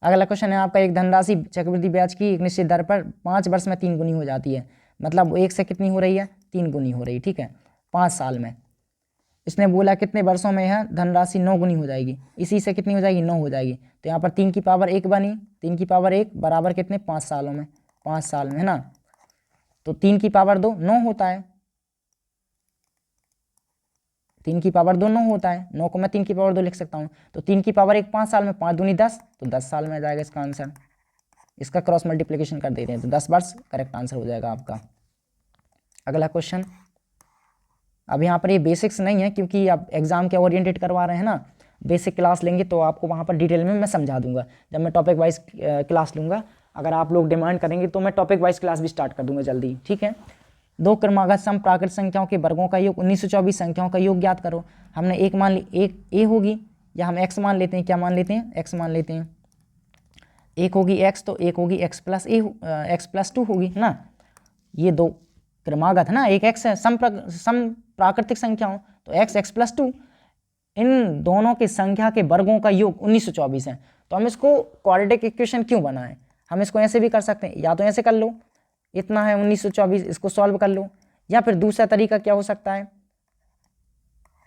अगला क्वेश्चन है आपका, एक धनराशि चक्रवृद्धि ब्याज की एक निश्चित दर पर 5 वर्ष में 3 गुनी हो जाती है, मतलब 1 से कितनी हो रही है, 3 गुनी हो रही है, ठीक है, 5 साल में। इसने बोला कितने वर्षों में यह धनराशि 9 गुनी हो जाएगी, इसी से कितनी हो जाएगी, 9 हो जाएगी, तो यहाँ पर 3 की पावर 1 बनी, 3 की पावर 1 बराबर कितने, 5 सालों में, 5 साल में, है ना, तो 3 की पावर 2 9 होता है, 3 की पावर 2 9 होता है, 9 को मैं 3 की पावर 2 लिख सकता हूँ, तो 3 की पावर 1 5 साल में, 5 दूनी 10, तो 10 साल में आ जाएगा इसका आंसर। इसका क्रॉस मल्टीप्लिकेशन कर देते हैं, तो 10 वर्ष करेक्ट आंसर हो जाएगा आपका। अगला क्वेश्चन, अब यहाँ पर ये बेसिक्स नहीं है, क्योंकि आप एग्जाम के ओरिएंटेड करवा रहे हैं ना, बेसिक क्लास लेंगे तो आपको वहाँ पर डिटेल में मैं समझा दूंगा, जब मैं टॉपिक वाइज क्लास लूँगा, अगर आप लोग डिमांड करेंगे तो मैं टॉपिक वाइज क्लास भी स्टार्ट कर दूंगा जल्दी, ठीक है। 2 क्रमागत सम प्राकृत संख्याओं के वर्गों का योग 1924 संख्याओं का योग ज्ञात करो। हमने एक मान ली, एक ए होगी, या हम एक्स मान लेते हैं, क्या मान लेते हैं, एक्स मान लेते हैं, एक होगी एक्स, तो एक होगी एक्स प्लस 2 होगी ना, ये 2 क्रमागत है ना, एक एक्स है, सम प्राकृतिक संख्याओं, तो एक्स प्लस 2, इन दोनों की संख्या के वर्गों का योग 1924 है, तो हम इसको क्वाड्रेटिक इक्वेशन क्यों बनाएं, हम इसको ऐसे भी कर सकते हैं, या तो ऐसे कर लो, इतना है 1924, इसको सॉल्व कर लो, या फिर दूसरा तरीका क्या हो सकता है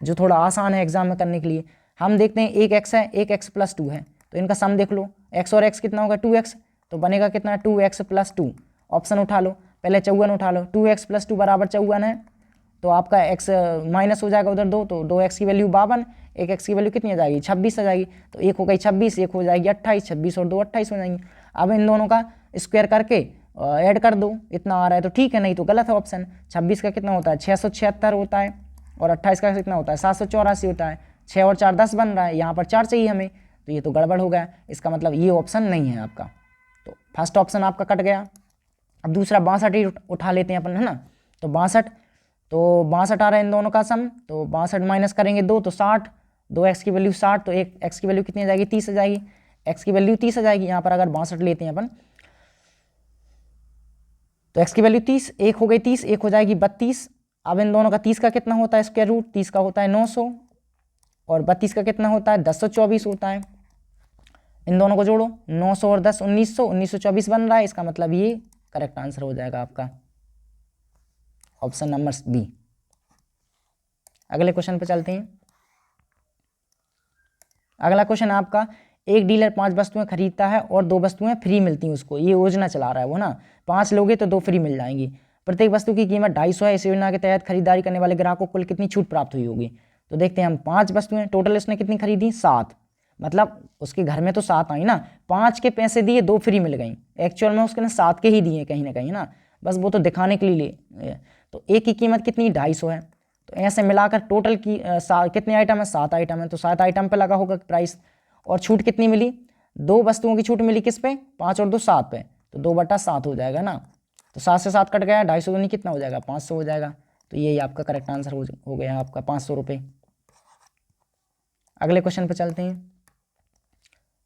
जो थोड़ा आसान है एग्जाम में करने के लिए, हम देखते हैं एक एक्स है, एक एक्स प्लस 2 है, तो इनका सम देख लो, एक्स और एक्स कितना होगा 2x, तो बनेगा कितना 2x प्लस 2, ऑप्शन उठा लो, पहले 54 उठा लो, 2x प्लस 2 बराबर 54 है, तो आपका x माइनस हो जाएगा उधर 2, तो 2x की वैल्यू 52, एक x की वैल्यू कितनी आ जाएगी 26 आ जाएगी, तो एक हो गई 26, एक हो जाएगी 28, 26 और 2 28 हो जाएंगी। अब इन दोनों का स्क्वायर करके ऐड कर दो, इतना आ रहा है तो ठीक है, नहीं तो गलत है ऑप्शन। 26 का कितना होता है 676 होता है, और 28 का कितना होता है 784 होता है, 6 और 4 10 बन रहा है, यहाँ पर 4 चाहिए हमें, तो ये तो गड़बड़ हो गया, इसका मतलब ये ऑप्शन नहीं है आपका, तो फर्स्ट ऑप्शन आपका कट गया। अब दूसरा 62 ही उठा लेते हैं अपन, है ना, तो 62 आ रहा है इन दोनों का सम, तो 62 माइनस करेंगे 2 तो 60, 2x की वैल्यू 60, तो एक x की वैल्यू कितनी आ जाएगी 30 आ जाएगी, x की वैल्यू 30 आ जाएगी, यहाँ पर अगर 62 लेते हैं अपन, तो x की वैल्यू 30, एक हो गई 30, एक हो जाएगी 32। अब इन दोनों का 30 का कितना होता है स्क्वायर रूट, 30 का होता है 900, और 32 का कितना होता है 1024 होता है, इन दोनों को जोड़ो, 900 और 10 1900, 1924 बन रहा है, इसका मतलब ये करेक्ट आंसर हो जाएगा आपका ऑप्शन नंबर बी। अगले क्वेश्चन पे चलते हैं। अगला क्वेश्चन आपका, एक डीलर 5 वस्तुएं खरीदता है और 2 वस्तुएं फ्री मिलती हैं उसको, ये योजना चला रहा है वो ना, 5 लोगे तो 2 फ्री मिल जाएंगी, प्रत्येक वस्तु की कीमत 250 है, इस योजना के तहत खरीदारी करने वाले ग्राहक को कुल कितनी छूट प्राप्त हुई होगी। तो देखते हैं हम, 5 वस्तुएं टोटल उसने कितनी खरीदी 7, मतलब उसके घर में तो 7 आई ना, 5 के पैसे दिए 2 फ्री मिल गई, एक्चुअल में उसके 7 के ही दिए कहीं ना कहीं ना, बस वो तो दिखाने के लिए तो एक की कीमत कितनी 250 है, तो ऐसे मिलाकर टोटल की कितने आइटम है, 7 आइटम है, तो 7 आइटम पे लगा होगा प्राइस। और छूट कितनी मिली, 2 वस्तुओं की छूट मिली किस पे, 5 और 2 7 पे, तो 2/7 हो जाएगा ना। तो 7 से 7 कट गया, 250 दूनी कितना हो जाएगा, 500 हो जाएगा। तो यही आपका करेक्ट आंसर हो गया आपका 500 रुपये। अगले क्वेश्चन पे चलते हैं।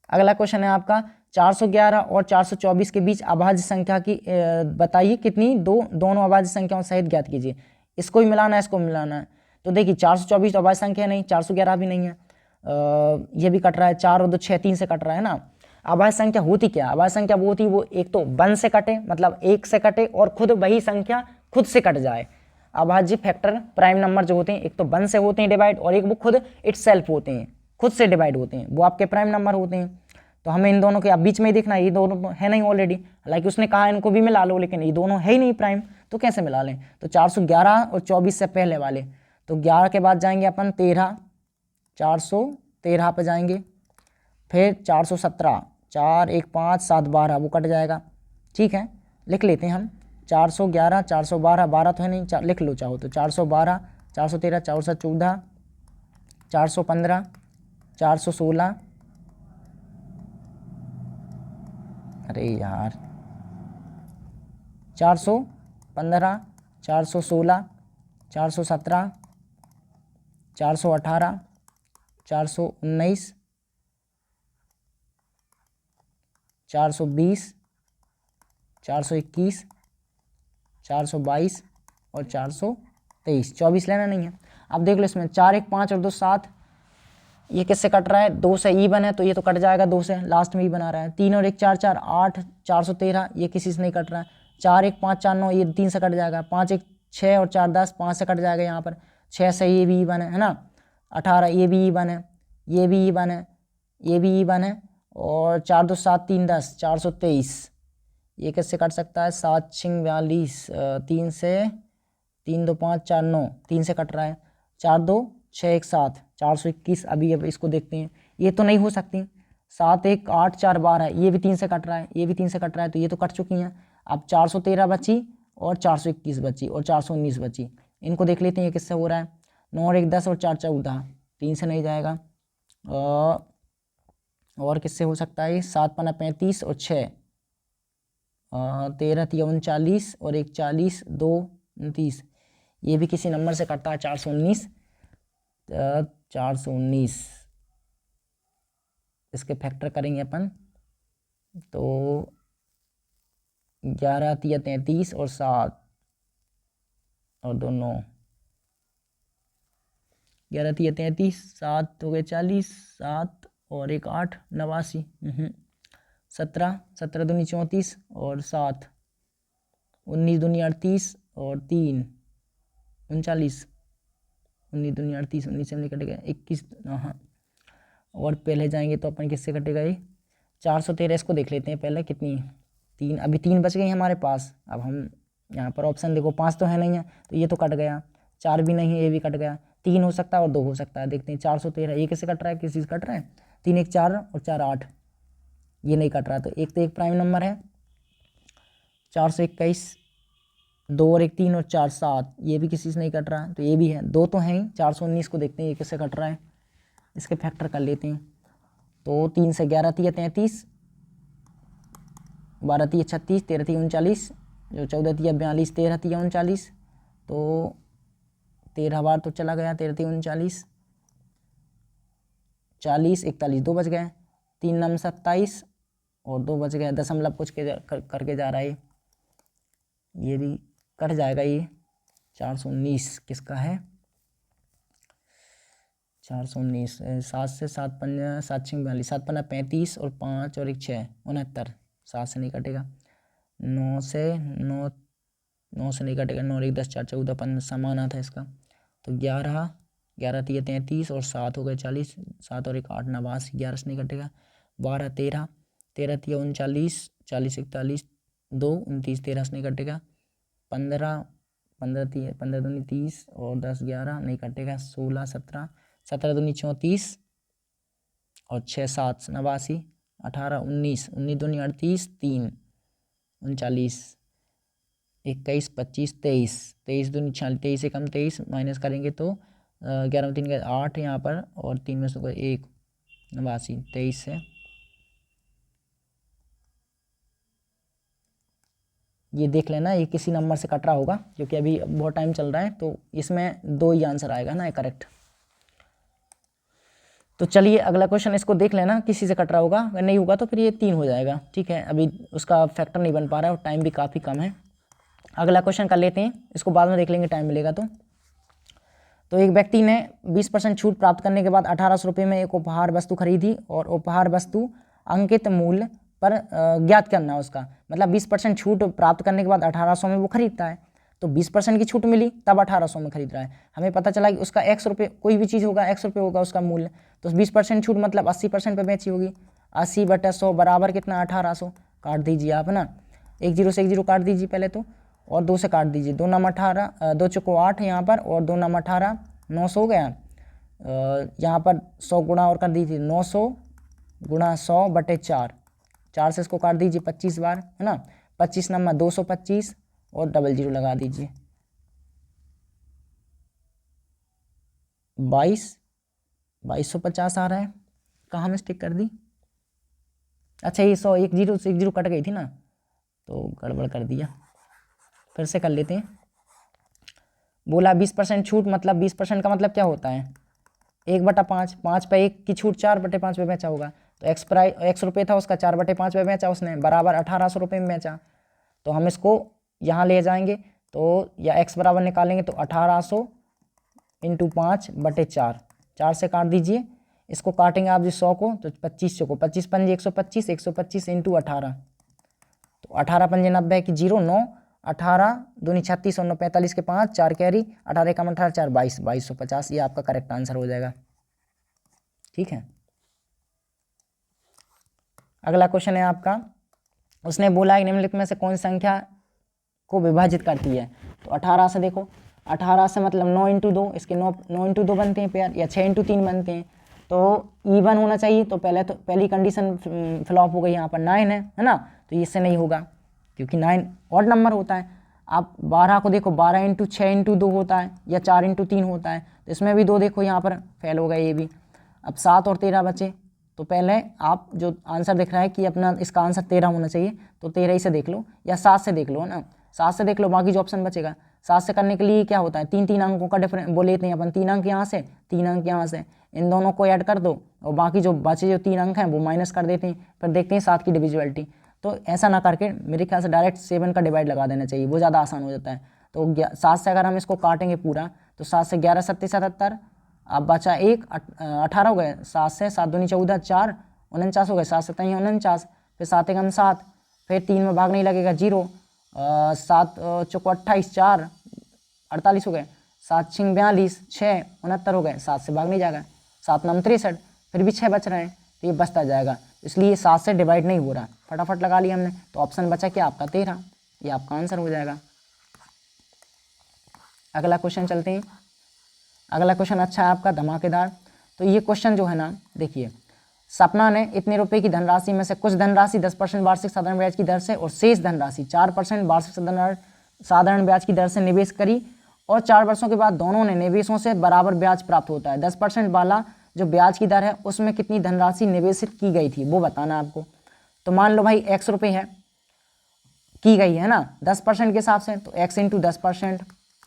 अगला क्वेश्चन है आपका 411 और 424 के बीच अभाज्य संख्या की बताइए कितनी, दोनों अभाज्य संख्याओं सहित ज्ञात कीजिए। इसको भी मिलाना है, इसको मिलाना है। तो देखिए 424 तो अभाज्य संख्या नहीं, 411 भी नहीं है, ये भी कट रहा है, 4 और 2 6, 3 से कट रहा है ना। अभाज्य संख्या होती क्या, अभाज्य संख्या वो होती वो एक तो 1 से कटे, मतलब 1 से कटे, और खुद वही संख्या खुद से कट जाए। अभाज्य फैक्टर प्राइम नंबर जो होते हैं एक तो 1 से होते हैं डिवाइड, और एक वो खुद इटसेल्फ होते हैं, खुद से डिवाइड होते हैं, वो आपके प्राइम नंबर होते हैं। तो हमें इन दोनों के अब बीच में ही देखना है, ये दोनों तो है नहीं ऑलरेडी, हालांकि उसने कहा इनको भी मिला लो, लेकिन ये दोनों है ही नहीं प्राइम, तो कैसे मिला लें। तो 411 और 24 से पहले वाले, तो 11 के बाद जाएंगे अपन 13, 413 पे जाएंगे, फिर 417, 4 1 5 7 12, वो कट जाएगा। ठीक है, लिख लेते हैं हम 411 412, 12 तो है नहीं, लिख लो चाहो तो 412 413 414 415 416, अरे यार 415 416 417 418 419 420 421 422 और 423, 24 लेना नहीं है। अब देख लो इसमें 4 1 5 और 2 7, ये किससे कट रहा है, 2 से ईवन है, तो ये तो कट जाएगा 2 से, लास्ट में ही बना रहा है। 3 और 1 4 4 8 413, ये किसी से नहीं कट रहा है। 4 1 5 4 9, ये 3 से कट जाएगा। 5 1 6 और 4 10, 5 से कट जाएगा यहाँ पर, 6 से ये भी ईवन है ना। 18, ये भी ईवन है, ये भी ईवन है, ये भी ईवन है, और 4 2 7 3 10, 423, ये किससे कट सकता है, 7 6 42, 3 से 3 2 5 4 9, 3 से कट रहा है। 4 2 6 1 7, 421। अभी अब इसको देखते हैं, ये तो नहीं हो सकती। 7 1 8 4 12, ये भी 3 से कट रहा है, ये भी 3 से कट रहा है, तो ये तो कट चुकी हैं। अब 413 बची, और 421 बची, और 419 बची। इनको देख लेते हैं ये किससे हो रहा है। 9 और 1 10 और 4 14, 3 से नहीं जाएगा। और किससे हो सकता है, 7 5 35 और 6 13 39 और 1 40 2 29, ये भी किसी नंबर से कटता है, 419। 419 इसके फैक्टर करेंगे अपन, तो 11 33 और 7 और 2 9, 11 33 7 हो गए 40, 7 और 1 8 89, 17 17 दूनी 34 और 7 19 दूनी 38 और 3 39, 19 दूनी 38, 19 से नहीं कटेगा 21, हाँ। और पहले जाएंगे तो अपन किससे कटेगा, ये 413, इसको देख लेते हैं पहले कितनी, 3, अभी 3 बच गई हमारे पास। अब हम यहाँ पर ऑप्शन देखो, 5 तो है नहीं है, तो ये तो कट गया। 4 भी नहीं है, ये भी कट गया। 3 हो सकता है और 2 हो सकता है, देखते हैं। 413 ये किससे कट रहा है, किसी से कट रहा है। 3 1 4 और 4 8, ये नहीं कट रहा, तो एक तो एक प्राइम नंबर है। 421, 2 और 1 3 और 4 7, ये भी किसी से नहीं कट रहा है, तो ये भी है। 2 तो हैं ही। 419 को देखते हैं ये किससे कट रहा है, इसके फैक्टर कर लेते हैं। तो 3 से 11 3 33, 12 3 36, 13 3 39, जो 14 3 42, 13 3 39, तो 13 बार तो चला गया, 13 3 39, 40 41, 2 बच गए। 3 9 27 और 2 बच गए। दशमलव कुछ करके जा रहा है, ये भी कट जाएगा। ये 419 किसका है, 419, 7 से 7 5 7 6 42, 7 5 35 और 5 और 1 6 69, 7 से नहीं कटेगा। 9 से 9 9 से नहीं कटेगा। 9 और 1 10 4 14 15, समाना था इसका। तो 11 11 3 33 और 7 हो गए 40, 7 और 1 8 89, 11 से नहीं कटेगा। 12 13 13 3 39, 40 41 2 29, 13 से नहीं कटेगा। 15 15 15 दूनी 30 और 10 11 नहीं कटेगा। 16 17 17 दूनी 34 और 6 7 89, 18 19 19 दूनी 38, 3 39, 21, 25, 23, 23 दूनी 46, 23 से कम 23 माइनस करेंगे तो 11 में 3 का 8 यहाँ पर, और 3 में से 1, 89, 23 है। ये देख लेना, ये किसी नंबर से कट रहा होगा क्योंकि अभी बहुत टाइम चल रहा है, तो इसमें 2 ही आंसर आएगा ना करेक्ट। तो चलिए अगला क्वेश्चन इसको देख लेना, किसी से कट रहा होगा, अगर नहीं होगा तो फिर ये 3 हो जाएगा। ठीक है, अभी उसका फैक्टर नहीं बन पा रहा है और टाइम भी काफ़ी कम है। अगला क्वेश्चन कर लेते हैं, इसको बाद में देख लेंगे, टाइम मिलेगा तो एक व्यक्ति ने 20% छूट प्राप्त करने के बाद 1800 रुपये में एक उपहार वस्तु खरीदी और उपहार वस्तु अंकित मूल्य पर ज्ञात करना उसका, मतलब 20% छूट प्राप्त करने के बाद 1800 में वो खरीदता है, तो 20% की छूट मिली तब 1800 में खरीद रहा है। हमें पता चला कि उसका x रुपये, कोई भी चीज़ होगा x रुपये होगा उसका मूल्य, तो 20% छूट मतलब 80% पे बेची होगी। 80/100 बराबर कितना, 1800। काट दीजिए आप ना, 1 0 से 1 0 काट दीजिए पहले तो, और 2 से काट दीजिए, 2 नाम 18, 2 चौको 8 यहाँ पर, और 2 नाम 18, 900 हो गया। यहाँ पर 100 गुणा और कर दीजिए, 900 गुणा 100/4, 4 से इसको काट दीजिए 25 बार, है ना। 25 नंबर 225 और 00 लगा दीजिए, 2250 आ रहा है। कहाँ मिस्टेक कर दी, अच्छा ये 100, 1 0 से 1 0 कट गई थी ना, तो गड़बड़ कर दिया, फिर से कर लेते हैं। बोला 20% छूट, मतलब 20% का मतलब क्या होता है, 1/5, 5 पे 1 की छूट 4/5 पे बेचा होगा, तो x रुपये था उसका, 4/5 पे बेचा उसने, बराबर 1800 रुपये में बेचा। तो हम इसको यहाँ ले जाएंगे तो, या x बराबर निकालेंगे तो 1800 × 5/4, 4 से काट दीजिए, इसको काटेंगे आप जी 100 को, तो 25 को 25 पंजे 125, 125 × 18, तो 18 पंजे 90 की 0, 9, 18 दूनी 36 और 9 45 के 5, 4 कैरी, 18 कम 18 4, 22, 2250, ये आपका करेक्ट आंसर हो जाएगा। ठीक है, अगला क्वेश्चन है आपका, उसने बोला है निम्नलिखित में से कौन सी संख्या को विभाजित करती है, तो 18 से देखो, 18 से मतलब 9 × 2, इसके 9 × 2 बनते हैं पेयर, या 6 × 3 बनते हैं, तो इवन होना चाहिए, तो पहली कंडीशन फ्लॉप हो गई, यहाँ पर 9 है ना, तो इससे नहीं होगा क्योंकि 9 ऑड नंबर होता है। आप 12 को देखो, 12 × 6 × 2 होता है, या 4 × 3 होता है, तो इसमें भी 2 देखो यहाँ पर फेल हो गए ये भी। अब 7 और 13 बचे, तो पहले आप जो आंसर दिख रहा है कि अपना इसका आंसर 13 होना चाहिए, तो 13 ही से देख लो, या 7 से देख लो, है ना, 7 से देख लो, बाकी जो ऑप्शन बचेगा। 7 से करने के लिए क्या होता है, 3 अंकों का डिफरेंस वो लेते हैं अपन, 3 अंक यहाँ से, 3 अंक यहाँ से, इन दोनों को ऐड कर दो और बाकी जो बचे जो 3 अंक हैं वो माइनस कर देते हैं, फिर देखते हैं 7 की डिविजिबिलिटी। तो ऐसा ना करके मेरे ख्याल से डायरेक्ट 7 का डिवाइड लगा देना चाहिए, वो ज़्यादा आसान हो जाता है। तो 7 से अगर हम इसको काटेंगे पूरा, तो 7 से 11 7 77, अब बचा 1, 18 हो गए, 7 से 7 दूनी 14, 4 49 हो गए, 7 7 49, फिर 7 1 7, फिर 3 में भाग नहीं लगेगा 0, 7 चौको 28, 4 48 हो गए, 7 6 42, 6 69 हो गए, 7 से भाग नहीं जाएगा, 7 9 63, फिर भी 6 बच रहे हैं, तो ये बचता जाएगा, इसलिए 7 से डिवाइड नहीं हो रहा, फटाफट लगा लिया हमने, तो ऑप्शन बचा क्या आपका 13, ये आपका आंसर हो जाएगा। अगला क्वेश्चन चलते हैं, अगला क्वेश्चन अच्छा है आपका, धमाकेदार। तो ये क्वेश्चन जो है ना, देखिए, सपना ने इतने रुपए की धनराशि में से कुछ धनराशि 10% वार्षिक साधारण ब्याज की दर से और शेष धनराशि 4% वार्षिक साधारण ब्याज की दर से निवेश करी, और 4 वर्षों के बाद दोनों ने निवेशों से बराबर ब्याज प्राप्त होता है। 10% वाला जो ब्याज की दर है उसमें कितनी धनराशि निवेशित की गई थी वो बताना आपको। तो मान लो भाई x रुपये है, की गई है ना 10% के हिसाब से, तो x × 10%,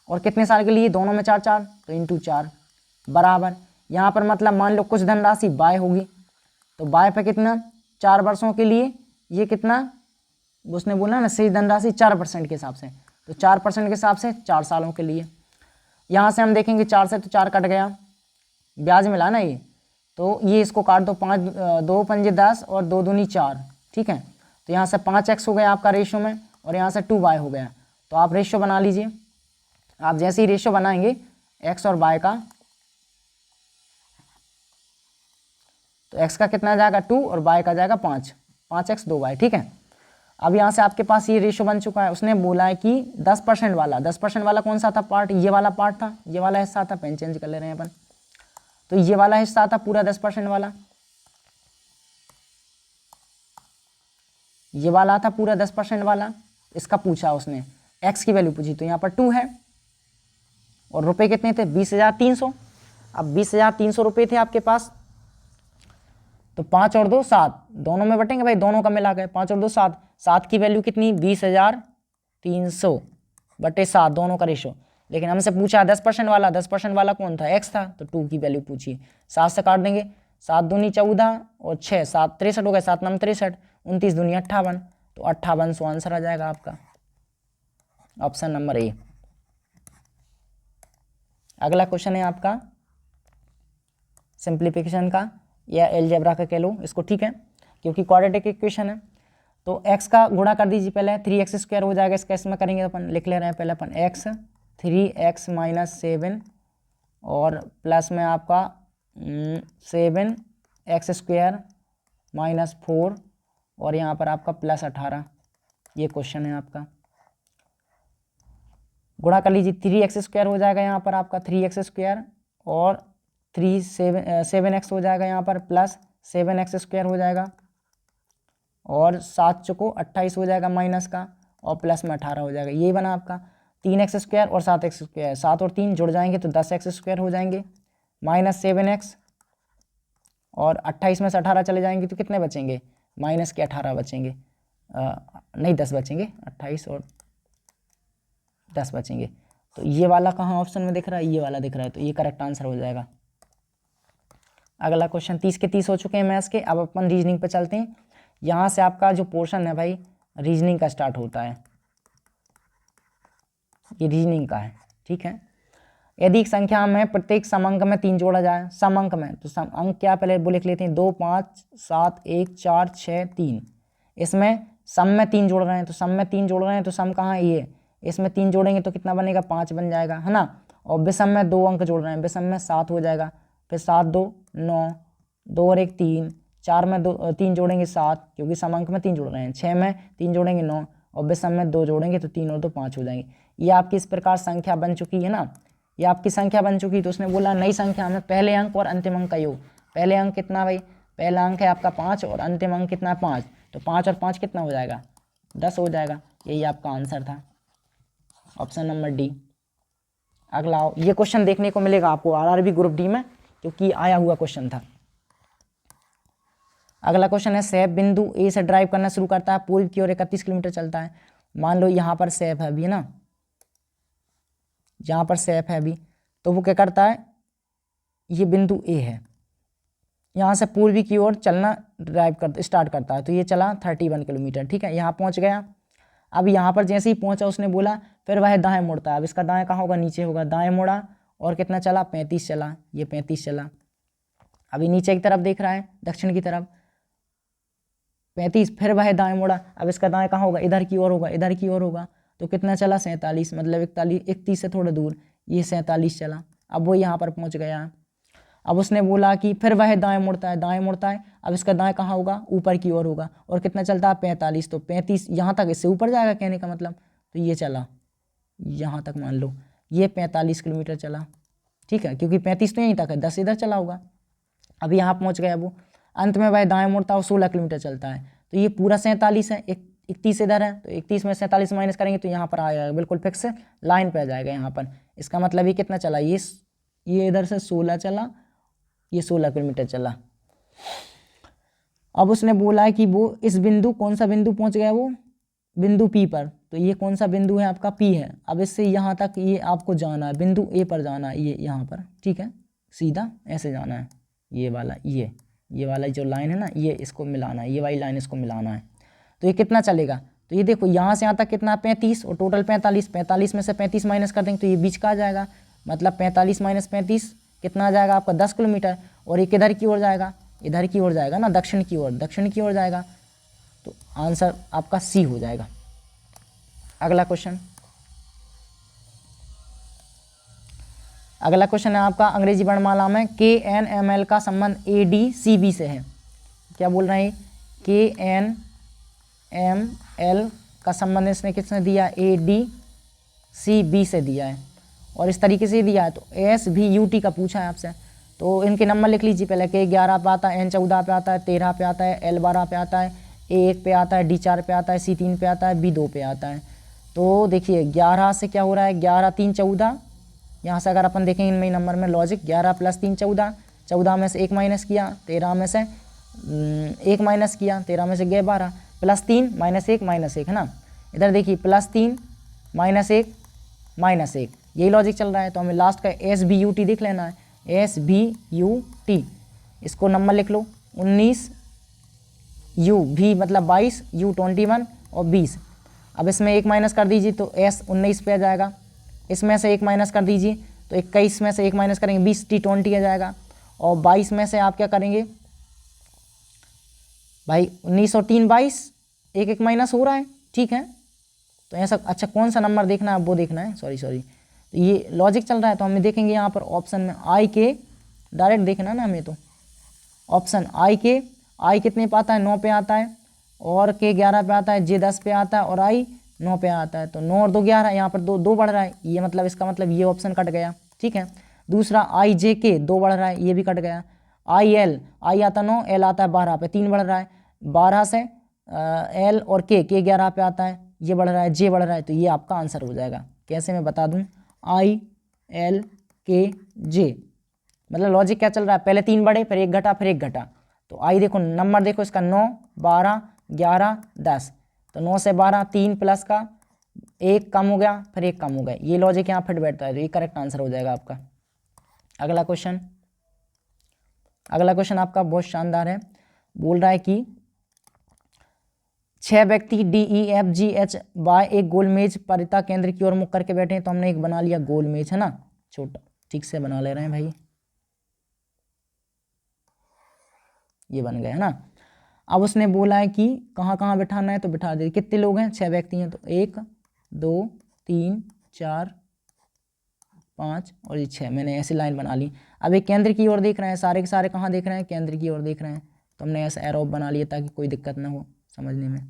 और कितने साल के लिए, दोनों में 4 4, तो × 4 बराबर, यहाँ पर मतलब मान लो कुछ धनराशि बाय होगी, तो बाय पे कितना, 4 वर्षों के लिए, ये कितना उसने बोला ना, शेष धनराशि 4% के हिसाब से, तो 4% के हिसाब से 4 सालों के लिए। यहाँ से हम देखेंगे 4 से तो 4 कट गया, ब्याज मिला ना ये, तो ये इसको काट दो, 5 2 पंजे 10 और 2 दूनी 4, ठीक है, तो यहाँ से 5x हो गया आपका रेशो में, और यहाँ से 2y हो गया। तो आप रेशो बना लीजिए, आप जैसे ही रेशो बनाएंगे x और y का, तो x का कितना जाएगा 2 और y का जाएगा 5, 5x 2y, ठीक है। अब यहाँ से आपके पास ये रेशो बन चुका है। उसने बोला है कि 10% वाला, 10% वाला कौन सा था पार्ट, ये वाला पार्ट था, ये वाला हिस्सा था, पेन चेंज कर ले रहे हैं अपन, तो ये वाला हिस्सा था पूरा 10% वाला, ये वाला था पूरा 10% वाला, इसका पूछा उसने, एक्स की वैल्यू पूछी तो यहाँ पर 2 है और रुपए कितने थे 20,300। अब 20,300 रुपये थे आपके पास, तो 5 और 2 7, दोनों में बटेंगे भाई, दोनों का मिला के 5 और 2 7, 7 की वैल्यू कितनी 20,300 बटे 7, दोनों का रेशो। लेकिन हमसे पूछा 10% वाला, 10% वाला कौन था एक्स था, तो 2 की वैल्यू पूछी। 7 से काट देंगे, 7 दूनी 14 और 6 7 63 हो गए, 7 9 63, 29 दूनी 58, तो 58 सो आंसर आ जाएगा आपका ऑप्शन नंबर ए। अगला क्वेश्चन है आपका सिंप्लीफिकेशन का या एलजेब्रा का कह लो इसको, ठीक है, क्योंकि क्वाड्रेटिक इक्वेशन है। तो x का गुणा कर दीजिए पहले, 3x² हो जाएगा, इसका इसमें करेंगे अपन, लिख ले रहे हैं पहले अपन x 3x - 7 और प्लस में आपका 7x² - 4 और यहाँ पर आपका प्लस 18। ये क्वेश्चन है आपका, गुणा कर लीजिए, 3x² हो जाएगा यहाँ पर आपका 3x² और 7x हो जाएगा यहाँ पर प्लस 7x² हो जाएगा और 7 चुको 28 हो जाएगा माइनस का और प्लस में 18 हो जाएगा। ये बना आपका 3x² और 7x², 7 और 3 जुड़ जाएंगे तो 10x² हो जाएंगे माइनस 7x और 28 में से 18 चले जाएंगे तो कितने बचेंगे माइनस के 18 बचेंगे, नहीं 10 बचेंगे, 28 और 10 बचेंगे। तो ये वाला कहाँ ऑप्शन में दिख रहा है, ये वाला दिख रहा है, तो ये करेक्ट आंसर हो जाएगा। अगला क्वेश्चन 30 के 30 हो चुके हैं मैथ्स के। अब अपन रीजनिंग पे चलते हैं। यहाँ से आपका जो पोर्शन है भाई रीजनिंग का स्टार्ट होता है, ये रीजनिंग का है, ठीक है। यदि एक संख्या में प्रत्येक समअंक में 3 जोड़ा जाए, समअंक में, तो समअंक क्या पहले वो लिख लेते हैं, 2 5 7 1 4 6 3। इसमें सम में 3 जोड़ रहे हैं, तो सम में 3 जोड़ रहे हैं तो सम कहाँ है ये, इसमें 3 जोड़ेंगे तो कितना बनेगा 5 बन जाएगा, है ना। और विषम में 2 अंक जोड़ रहे हैं, विषम में 7 हो जाएगा, फिर 7 2 9, 2 और 1 3, 4 में 3 जोड़ेंगे 7 क्योंकि समअंक में 3 जोड़ रहे हैं, 6 में 3 जोड़ेंगे 9 और विषम में 2 जोड़ेंगे तो 3 और 2 5 हो जाएंगे। ये आपकी इस प्रकार संख्या बन चुकी है ना, ये आपकी संख्या बन चुकी। तो उसने बोला नई संख्या में पहले अंक और अंतिम अंक का योग। पहले अंक कितना भाई, पहला अंक है आपका 5 और अंतिम अंक कितना है 5, तो 5 और 5 कितना हो जाएगा 10 हो जाएगा। यही आपका आंसर था, ऑप्शन नंबर डी। अगला ये क्वेश्चन देखने को मिलेगा आपको आरआरबी ग्रुप डी में, क्योंकि आया हुआ क्वेश्चन था। अगला क्वेश्चन है सैफ बिंदु ए से ड्राइव करना शुरू करता है, पूर्व की ओर 31 किलोमीटर चलता है। मान लो यहाँ पर सैफ है अभी, है ना, यहाँ पर सैफ है अभी, तो वो क्या करता है, ये बिंदु ए है, यहाँ से पूर्वी की ओर चलना स्टार्ट करता है। तो ये चला 31 किलोमीटर, ठीक है, यहाँ पहुँच गया। अब यहाँ पर जैसे ही पहुँचा उसने बोला फिर वह दाएं मुड़ता है। अब इसका दाएं कहाँ होगा, नीचे होगा, दाएं मुड़ा और कितना चला 35 चला, ये 35 चला। अभी नीचे की तरफ देख रहा है, दक्षिण की तरफ 35, फिर वह दाएं मुड़ा। अब इसका दाएं कहाँ होगा, इधर की ओर होगा, इधर की ओर होगा, तो कितना चला 47, मतलब 31 से थोड़ा दूर, ये 47 चला। अब वो यहाँ पर पहुँच गया। अब उसने बोला कि फिर वह दाएं मुड़ता है, दाएं मुड़ता है। अब इसका दाएं कहाँ होगा, ऊपर की ओर होगा, और कितना चलता है 45, तो 35 यहाँ तक, इससे ऊपर जाएगा कहने का मतलब। तो ये चला यहाँ तक, मान लो ये 45 किलोमीटर चला, ठीक है, क्योंकि 35 तो यहीं तक है, 10 इधर चला होगा। अब यहाँ पहुँच गया वो, अंत में वह दाएं मुड़ता है, 16 किलोमीटर चलता है। तो ये पूरा 47 है, 31 इधर है, तो 31 में 47 माइनस करेंगे तो यहाँ पर आएगा, बिल्कुल फिक्स लाइन पे आ जाएगा यहाँ पर। इसका मतलब ये कितना चला, ये इधर से 16 चला, ये 16 किलोमीटर चला। अब उसने बोला है कि वो इस बिंदु, कौन सा बिंदु पहुंच गया, वो बिंदु पी पर। तो ये कौन सा बिंदु है आपका, पी है। अब इससे यहाँ तक ये आपको जाना है, बिंदु ए पर जाना है, ये यहाँ पर, ठीक है, सीधा ऐसे जाना है, ये वाला, ये वाला जो लाइन है ना, ये इसको मिलाना है, ये वाली लाइन इसको मिलाना है। तो ये कितना चलेगा, तो ये देखो यहाँ से यहाँ तक कितना 35 और टोटल 45, 45 में से 35 माइनस कर देंगे तो ये बीच का आ जाएगा, मतलब 45 माइनस 35 कितना आ जाएगा आपका 10 किलोमीटर। और ये किधर की ओर जाएगा, इधर की ओर जाएगा ना, दक्षिण की ओर, दक्षिण की ओर जाएगा। तो आंसर आपका सी हो जाएगा। अगला क्वेश्चन, अगला क्वेश्चन है आपका अंग्रेजी वर्णमाला में KNML का संबंध ADCB से है। क्या बोल रहे हैं, KNML का संबंध इसने किसने दिया, ADCB से दिया है, और इस तरीके से दिया है। तो SVUT का पूछा है आपसे, तो इनके नंबर लिख लीजिए पहले। K11 पे आता है, N14 पे आता है, 13 पे आता है, L12 पे आता है, A1 पे आता है, D4 पे आता है, C3 पे आता है, B2 पे आता है। तो देखिए 11 से क्या हो रहा है, 11 3 14, यहाँ से अगर अपन देखें इनमें नंबर में लॉजिक 11 + 3 14, 14 में से 1 माइनस किया 13 में से 1 माइनस किया 13 में से गए 12, +3 -1 -1 है ना। इधर देखिए +3 -1 -1, यही लॉजिक चल रहा है। तो हमें लास्ट का SBUT देख लेना है, SBUT, इसको नंबर लिख लो 19, U V मतलब 22, U 21 और 20। अब इसमें 1 माइनस कर दीजिए तो S 19 पे आ जाएगा, इसमें से 1 माइनस कर दीजिए तो 21 में से 1 माइनस करेंगे 20 T 20 आ जाएगा, और 22 में से आप क्या करेंगे भाई 19 और 3 22, 1 1 माइनस हो रहा है, ठीक है। तो ऐसा अच्छा कौन सा नंबर देखना है अब वो देखना है, सॉरी तो ये लॉजिक चल रहा है। तो हमें देखेंगे यहाँ पर ऑप्शन में I के, डायरेक्ट देखना ना हमें, तो ऑप्शन I के, I कितने पे आता है 9 पे आता है, और K 11 पे आता है, J 10 पे आता है और I 9 पे आता है। तो 9 और 2 11, यहाँ पर 2 बढ़ रहा है, ये मतलब इसका मतलब ये ऑप्शन कट गया, ठीक है। दूसरा I J K 2 बढ़ रहा है, ये भी कट गया। I L, I आता 9, L आता है 12 पे, 3 बढ़ रहा है, 12 से L और K 11 पे आता है, ये बढ़ रहा है, J बढ़ रहा है, तो ये आपका आंसर हो जाएगा। कैसे मैं बता दूं, I L K J, मतलब लॉजिक क्या चल रहा है, पहले 3 बढ़े फिर 1 घटा फिर 1 घटा। तो आई देखो नंबर देखो इसका 9 12 11 10, तो 9 से 12 3 प्लस का 1 कम हो गया फिर 1 कम हो गया, ये लॉजिक यहाँ फिट बैठता है, तो ये करेक्ट आंसर हो जाएगा आपका। अगला क्वेश्चन आपका बहुत शानदार है, बोल रहा है कि 6 व्यक्ति DEFGH बाय एक गोल मेज परिता केंद्र की ओर मुख करके बैठे हैं। तो हमने एक बना लिया गोल मेज, है ना, छोटा, ठीक से बना ले रहे हैं भाई, ये बन गया है ना। अब उसने बोला है कि कहाँ कहाँ बिठाना है, तो बिठा दे। कितने लोग हैं, 6 व्यक्ति हैं, तो 1 2 3 4 5 और ये 6, मैंने ऐसी लाइन बना ली। अब एक केंद्र की ओर देख रहे हैं, सारे के सारे कहाँ देख रहे हैं, केंद्र की ओर देख रहे हैं, तो हमने ऐसा एरो बना लिया ताकि कोई दिक्कत ना हो समझने में।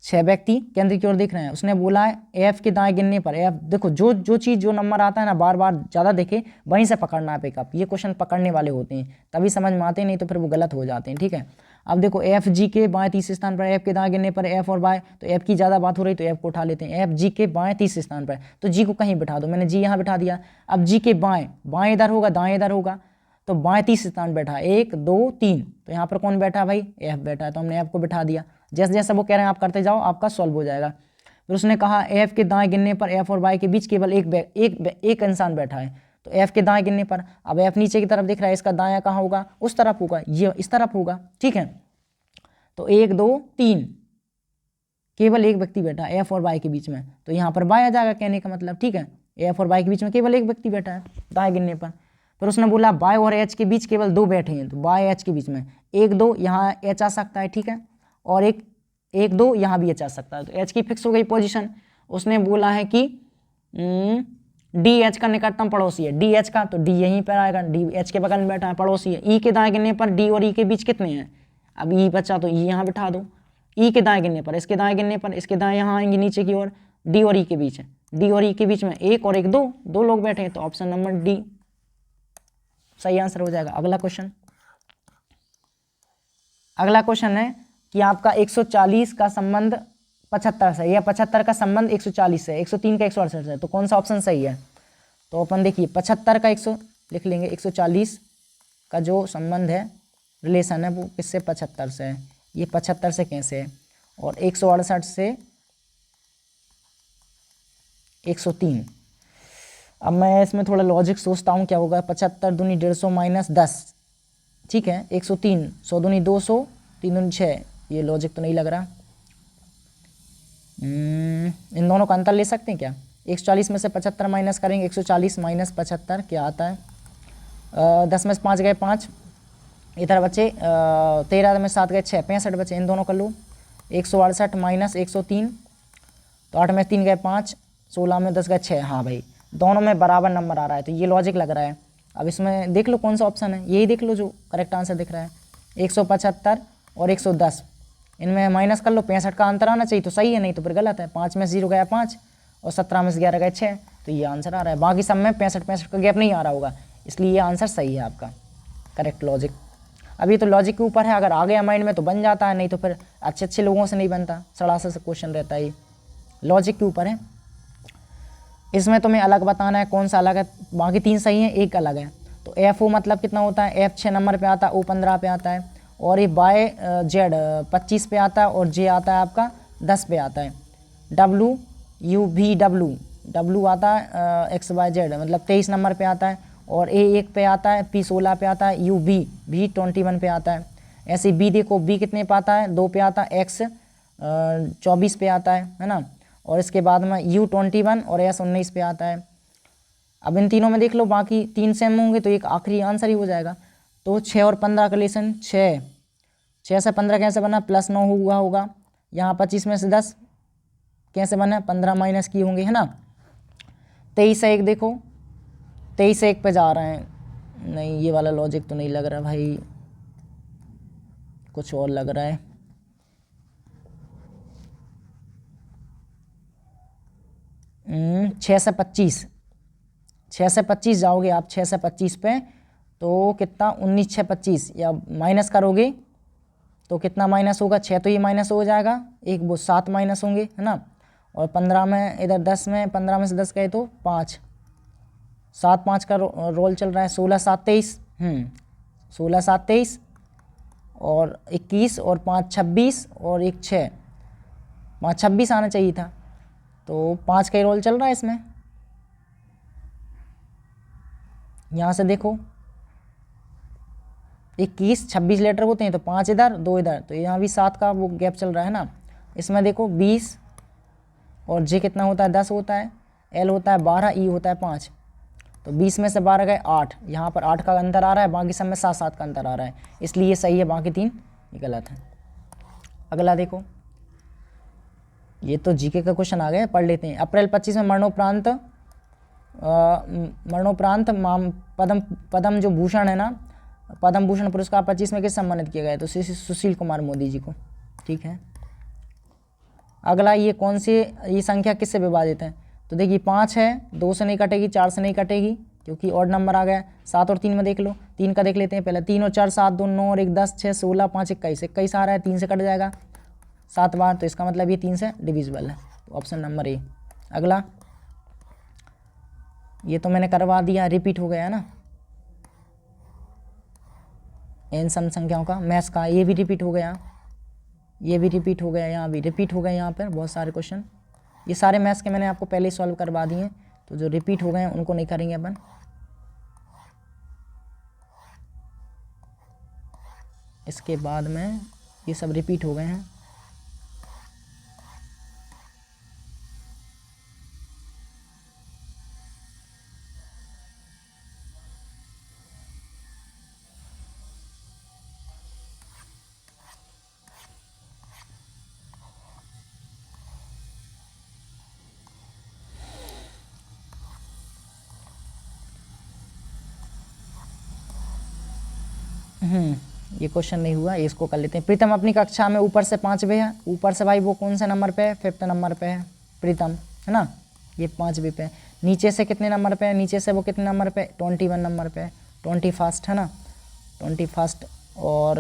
6 व्यक्ति केंद्र की ओर देख रहे हैं। उसने बोला है F के दाएं गिनने पर, F देखो जो चीज़ जो नंबर आता है ना बार बार ज़्यादा देखे वहीं से पकड़ना है पिकअप, ये क्वेश्चन पकड़ने वाले होते हैं तभी समझ में आते हैं, नहीं तो फिर वो गलत हो जाते हैं, ठीक है। अब देखो F G के बाएं तीसरे स्थान पर, F के दाएं गिनने पर F और बाएं, तो F की ज़्यादा बात हो रही तो F को उठा लेते हैं। F G के बाएं तीसरे स्थान पर, तो G को कहीं बिठा दो, मैंने G यहाँ बिठा दिया। अब G के बाएं इधर होगा दाएं इधर होगा, तो बाएं तीसरे स्थान बैठा 1 2 3, तो यहाँ पर कौन बैठा भाई, F बैठा है, तो हमने F को बिठा दिया। जैसे जैसे वो कह रहे हैं आप करते जाओ, आपका सॉल्व हो जाएगा। फिर उसने कहा F के दाएं गिनने पर F और Y के बीच केवल एक इंसान बैठा है, तो F के दाएं गिनने पर, अब F नीचे की तरफ दिख रहा है, इसका दायां कहाँ होगा, उस तरफ होगा, ये इस तरफ होगा, ठीक है। तो 1 2 3 केवल एक व्यक्ति बैठा है F और Y के बीच में, तो यहाँ पर Y आ जाएगा कहने का मतलब, ठीक है। F और Y के बीच में केवल एक व्यक्ति बैठा है दाएं गिनने पर। फिर उसने बोला Y और H के बीच केवल 2 बैठे हैं, तो Y H के बीच में 1 2 यहाँ H आ सकता है, ठीक है, और 1 2 यहाँ भी H आ सकता है, तो H की फिक्स हो गई पोजीशन। उसने बोला है कि DH का निकटतम पड़ोसी है, DH का, तो D यहीं पर आएगा, DH के बगल में बैठा है, पड़ोसी है। E के दाएं गिनने पर D और E के बीच कितने हैं, अब E बचा तो E यहाँ बिठा दो। E के दाएं गिनने पर, इसके दाएं गिनने पर, इसके दाएं यहाँ आएंगे नीचे की ओर, D और E के बीच है, D और E के बीच में 1 और 1 2 लोग बैठे हैं, तो ऑप्शन नंबर D सही आंसर हो जाएगा। अगला क्वेश्चन है कि आपका 140 का संबंध 75 से, या 75 का संबंध 140 से, 103 का 168 से, तो कौन सा ऑप्शन सही है। तो अपन देखिए 75 का 100 लिख लेंगे, 140 का जो संबंध है रिलेशन है वो किससे, 75 से है, ये 75 से कैसे है, और 168 से 103। अब मैं इसमें थोड़ा लॉजिक सोचता हूँ क्या होगा, 75 दूनी 150 - 10, ठीक है, 103, 100 दूनी 200, 3 दूनी 6, ये लॉजिक तो नहीं लग रहा। इन दोनों का अंतर ले सकते हैं क्या, 140 में से 75 माइनस करेंगे, 140 - 75 क्या आता है, 10 में से 5 गए 5, इधर बचे 13 में 7 गए 6, 65 बचे, इन दोनों कर लो। 168 - 103, तो 8 में 3 गए 5, 16 में 10 गए 6, हाँ भाई दोनों में बराबर नंबर आ रहा है, तो ये लॉजिक लग रहा है। अब इसमें देख लो कौन सा ऑप्शन है, यही देख लो जो करेक्ट आंसर दिख रहा है, 175 और 110, इनमें माइनस कर लो, 65 का अंतर आना चाहिए तो सही है, नहीं तो फिर गलत है। 5 में से 0 गया 5 और 17 में से 11 गए 6, तो ये आंसर आ रहा है। बाकी सब में 65 का गैप नहीं आ रहा होगा, इसलिए ये आंसर सही है आपका, करेक्ट लॉजिक। अब ये तो लॉजिक के ऊपर है, अगर आ गया माइंड में तो बन जाता है, नहीं तो फिर अच्छे अच्छे लोगों से नहीं बनता, सड़ासा से क्वेश्चन रहता है, ये लॉजिक के ऊपर है। इसमें तुम्हें अलग बताना है कौन सा अलग है, बाकी 3 सही हैं, एक अलग है। तो एफ ओ मतलब कितना होता है, एफ 6 नंबर पे आता है, ओ 15 पे आता है, और ये बाय जेड 25 पे आता है, और जे आता है आपका 10 पे आता है। डब्लू यू वी डब्लू आता है एक्स वाई जेड मतलब 23 नंबर पे आता है, और ए 1 पे आता है, पी 16 पे आता है, यू वी 21 पे आता है। ऐसे बी देखो, बी कितने पे आता है, 2 पे आता है, एक्स 24 पे आता है ना, और इसके बाद में यू 21 और एस 19 पे आता है। अब इन तीनों में देख लो, बाकी 3 सेम होंगे तो एक आखिरी आंसर ही हो जाएगा। तो 6 और 15 का रिलेशन 6 से 15 कैसे बना, +9 हुआ होगा, यहाँ 25 में से 10 कैसे बना, 15 माइनस किए होंगे, है ना। 23 से 1 देखो, 23 से 1 पे जा रहे हैं, नहीं ये वाला लॉजिक तो नहीं लग रहा भाई, कुछ और लग रहा है। छः से 25 जाओगे आप, 6 से 25 पे तो कितना 19 6 25, या माइनस करोगे तो कितना माइनस होगा, 6 तो ये माइनस हो जाएगा, एक वो 7 माइनस होंगे, है ना, और 15 में इधर 10 में 15 में से 10 गए तो 5, 7 5 का रोल चल रहा है, 16 7 23, 16 7 23 और 21 और 5 26 और 1 6, 5 26 आना चाहिए था, तो 5 का ही रोल चल रहा है इसमें। यहाँ से देखो 21 26 लेटर होते हैं, तो 5 इधर 2 इधर, तो यहाँ भी 7 का वो गैप चल रहा है ना। इसमें देखो 20 और जे कितना होता है, 10 होता है, एल होता है 12, ई होता है 5, तो 20 में से 12 गए 8, यहाँ पर 8 का अंतर आ रहा है, बाकी सब में 7 7 का अंतर आ रहा है, इसलिए ये सही है, बाकी 3 ये गलत है। अगला देखो, ये तो जीके का क्वेश्चन आ गया, पढ़ लेते हैं। अप्रैल 25 में मरणोपरांत पद्म जो भूषण है ना, पद्म भूषण पुरस्कार 25 में किस सम्मानित किया गया, तो सुशील कुमार मोदी जी को, ठीक है। अगला, ये कौन सी, ये संख्या किससे विभाजित है, तो देखिए 5 है, 2 से नहीं कटेगी, 4 से नहीं कटेगी क्योंकि ऑड नंबर आ गया। 7 और 3 में देख लो, 3 का देख लेते हैं पहले, 3 और 4 7, 2 9 और 1 10, 6 16 5 21 आ रहा है, 3 से कट जाएगा 7 बार, तो इसका मतलब ये 3 से डिविजिबल है, तो ऑप्शन नंबर ए। अगला, ये तो मैंने करवा दिया, रिपीट हो गया ना, एन सम संख्याओं का मैथ्स का, ये भी रिपीट हो गया, ये भी रिपीट हो गया, यहाँ भी रिपीट हो गए, यहाँ पर बहुत सारे क्वेश्चन, ये सारे मैथ्स के मैंने आपको पहले ही सॉल्व करवा दिए हैं, तो जो रिपीट हो गए हैं उनको नहीं करेंगे अपन। इसके बाद में ये सब रिपीट हो गए हैं। ये क्वेश्चन नहीं हुआ, इसको कर लेते हैं। प्रीतम अपनी कक्षा में ऊपर से 5वें है, ऊपर से भाई वो कौन से नंबर पे है, 5th नंबर पे है प्रीतम, है ना, ये 5वें पे है। नीचे से कितने नंबर पे है, नीचे से वो कितने नंबर पे, 21 नंबर पे है, 21st है ना, 21st। और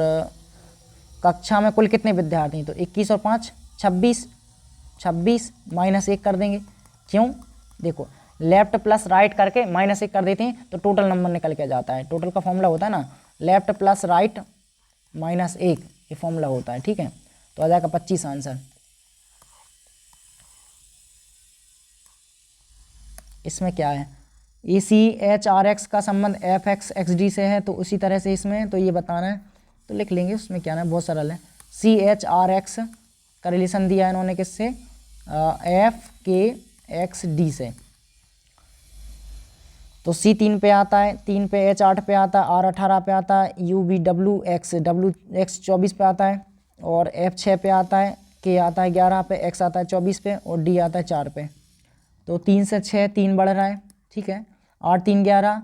कक्षा में कुल कितने विद्यार्थी, तो 21 और 5 26, 26 -1 कर देंगे, क्यों, देखो लेफ्ट प्लस राइट करके -1 कर देते हैं तो टोटल नंबर निकल के जाता है, टोटल का फॉर्मूला होता है ना, लेफ्ट प्लस राइट -1, ये फॉर्मूला होता है, ठीक है। तो आ जाएगा 25 आंसर। इसमें क्या है, ECHRX का संबंध FXXD से है, तो उसी तरह से इसमें तो ये बताना है, तो लिख लेंगे, उसमें क्या है, बहुत सरल है। CHRX का रिलेशन दिया है इन्होंने किससे, FKXD से, तो C 3 पे आता है, 3 पे H 8 पे आता है, R 18 पे आता है, UVWX 24 पे आता है, और F 6 पे आता है, K आता है 11 पे, X आता है 24 पे, और D आता है 4 पे। तो 3 से 6 3 बढ़ रहा है, ठीक है, 8 3 11,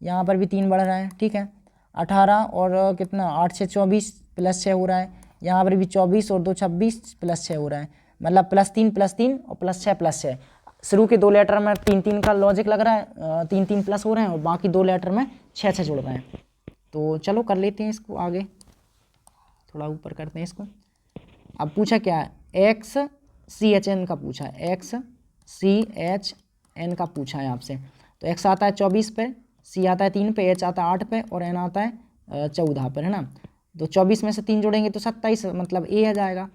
यहाँ पर भी 3 बढ़ रहा है, ठीक है, 18 और कितना 8 6 24 +6 हो रहा है, यहाँ पर भी 24 और 2 26 +6 हो रहा है, मतलब +3 +3 और +6 +6। शुरू के 2 लेटर में 3 3 का लॉजिक लग रहा है, 3 3 प्लस हो रहे हैं, और बाकी 2 लेटर में 6 6 जुड़ रहे हैं। तो चलो कर लेते हैं इसको आगे। थोड़ा ऊपर करते हैं इसको। अब पूछा क्या है, एक्स सी एच एन का पूछा है, एक्स सी एच एन का पूछा है आपसे। तो एक्स आता है 24 पे, सी आता है 3 पे, एच आता है 8 पे और एन आता है 14 पर, है ना। तो 24 में से 3 जोड़ेंगे तो 27, मतलब ए आ जाएगा।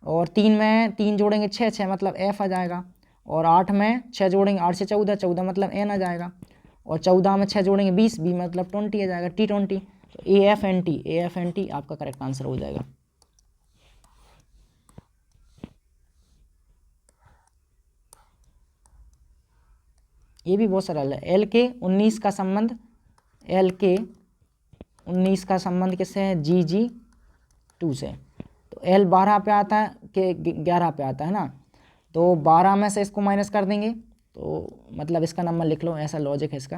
और 3 में 3 जोड़ेंगे 6 मतलब एफ आ जाएगा। और 8 में 6 जोड़ेंगे, 8 से 14, 14 मतलब एन आ जाएगा। और 14 में 6 जोड़ेंगे 20, बी मतलब 20 आ जाएगा, T20। तो ए एफ एन टी आपका करेक्ट आंसर हो जाएगा। ये भी बहुत सरल है। एल के 19 का संबंध, एल के 19 का संबंध किससे है, जी 2 से। तो एल 12 पे आता है के 11 पे आता है ना। तो 12 में से इसको माइनस कर देंगे तो मतलब इसका नंबर लिख लो, ऐसा लॉजिक है इसका।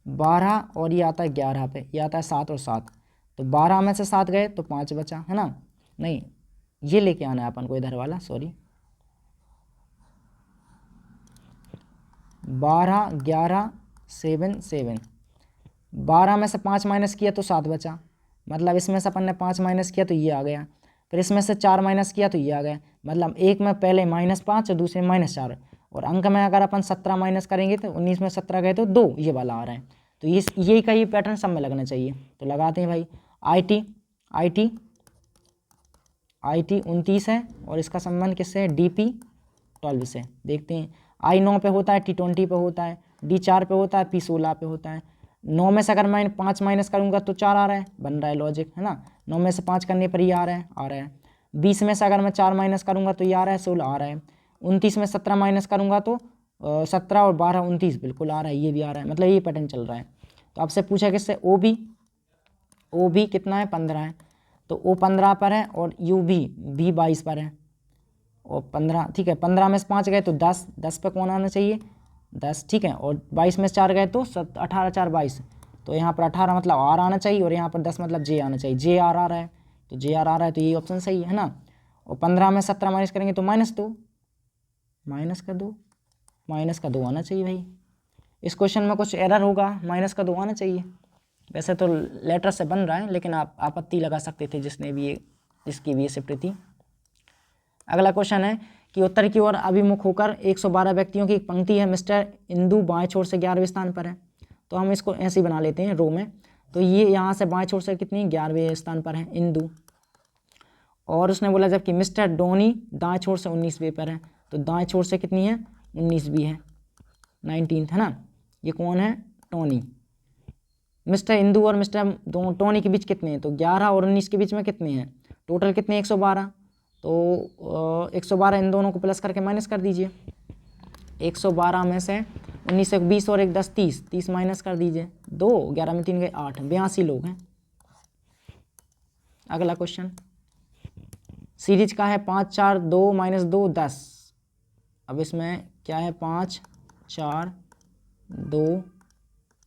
12 और ये आता है 11 पे, ये आता है 7 और 7। तो 12 में से 7 गए तो 5 बचा, है ना। नहीं, ये लेके आना है अपन को इधर वाला, सॉरी। 12 11 7 7, 12 में से 5 माइनस किया तो 7 बचा, मतलब इसमें से अपन ने 5 माइनस किया तो ये आ गया। फिर इसमें से 4 माइनस किया तो ये आ गया, मतलब एक में पहले -5 और दूसरे में -4। और अंक में अगर अपन 17 माइनस करेंगे तो 19 में 17 गए तो 2, ये वाला आ रहा है। तो यही का ये पैटर्न सब में लगना चाहिए। तो लगाते हैं भाई। आई टी 29 है और इसका संबंध किससे है, DP 12 से। देखते हैं, I 9 पे होता है, T20 पे होता है, D 4 पे होता है, P 16 पे होता है। 9 में से अगर मैं 5 माइनस करूंगा तो 4 आ रहा है, बन रहा है लॉजिक, है ना। 9 में से 5 करने पर ये आ रहा है। 20 में से अगर मैं 4 माइनस करूंगा तो ये आ रहा है, 16 आ रहा है। 29 में 17 माइनस करूंगा तो 17 और 12 29 बिल्कुल आ रहा है, ये भी आ रहा है, मतलब ये पैटर्न चल रहा है। तो आपसे पूछा किससे, ओ बी कितना है, 15 है। तो O 15 पर है और U भी 22 पर है। और 15, ठीक है, 15 में से 5 गए तो 10 पे कौन आना चाहिए, 10, ठीक है। और 22 में से 4 गए तो 18 4 22। तो यहाँ पर 18 मतलब R आना चाहिए और यहाँ पर 10 मतलब J आना चाहिए, JR आ रहा है। तो JR आ रहा है, तो ये ऑप्शन सही है ना। और 15 में 17 माइनस करेंगे तो -2, माइनस का 2 आना चाहिए भाई। इस क्वेश्चन में कुछ एरर होगा, -2 आना चाहिए। वैसे तो लेटर से बन रहा है, लेकिन आप आपत्ति लगा सकते थे जिसकी भी ये शिफ्ट थी। अगला क्वेश्चन है कि उत्तर की ओर अभिमुख होकर 112 व्यक्तियों की एक पंक्ति है, मिस्टर इंदु बाएं छोर से 11वें स्थान पर है। तो हम इसको ऐसे ही बना लेते हैं रो में। तो ये यहाँ से बाएं छोर से कितनी, 11वें स्थान पर है इंदु। और उसने बोला जबकि मिस्टर डोनी दाएं छोर से 19वें पर है। तो दाएं छोर से कितनी है, 19 भी है, 19th है ना। ये कौन है, टोनी। मिस्टर इंदु और मिस्टर टोनी के बीच कितने हैं, तो 11 और 19 के बीच में कितने हैं, टोटल कितने, 112। तो 112 इन दोनों को प्लस करके माइनस कर दीजिए। 112 में से 19 से 20 और 1 10 30 माइनस कर दीजिए। 2 11 में 3 गए 8, 82 लोग हैं। अगला क्वेश्चन सीरीज का है 5 4 2 -2 10। अब इसमें क्या है, 5 4 2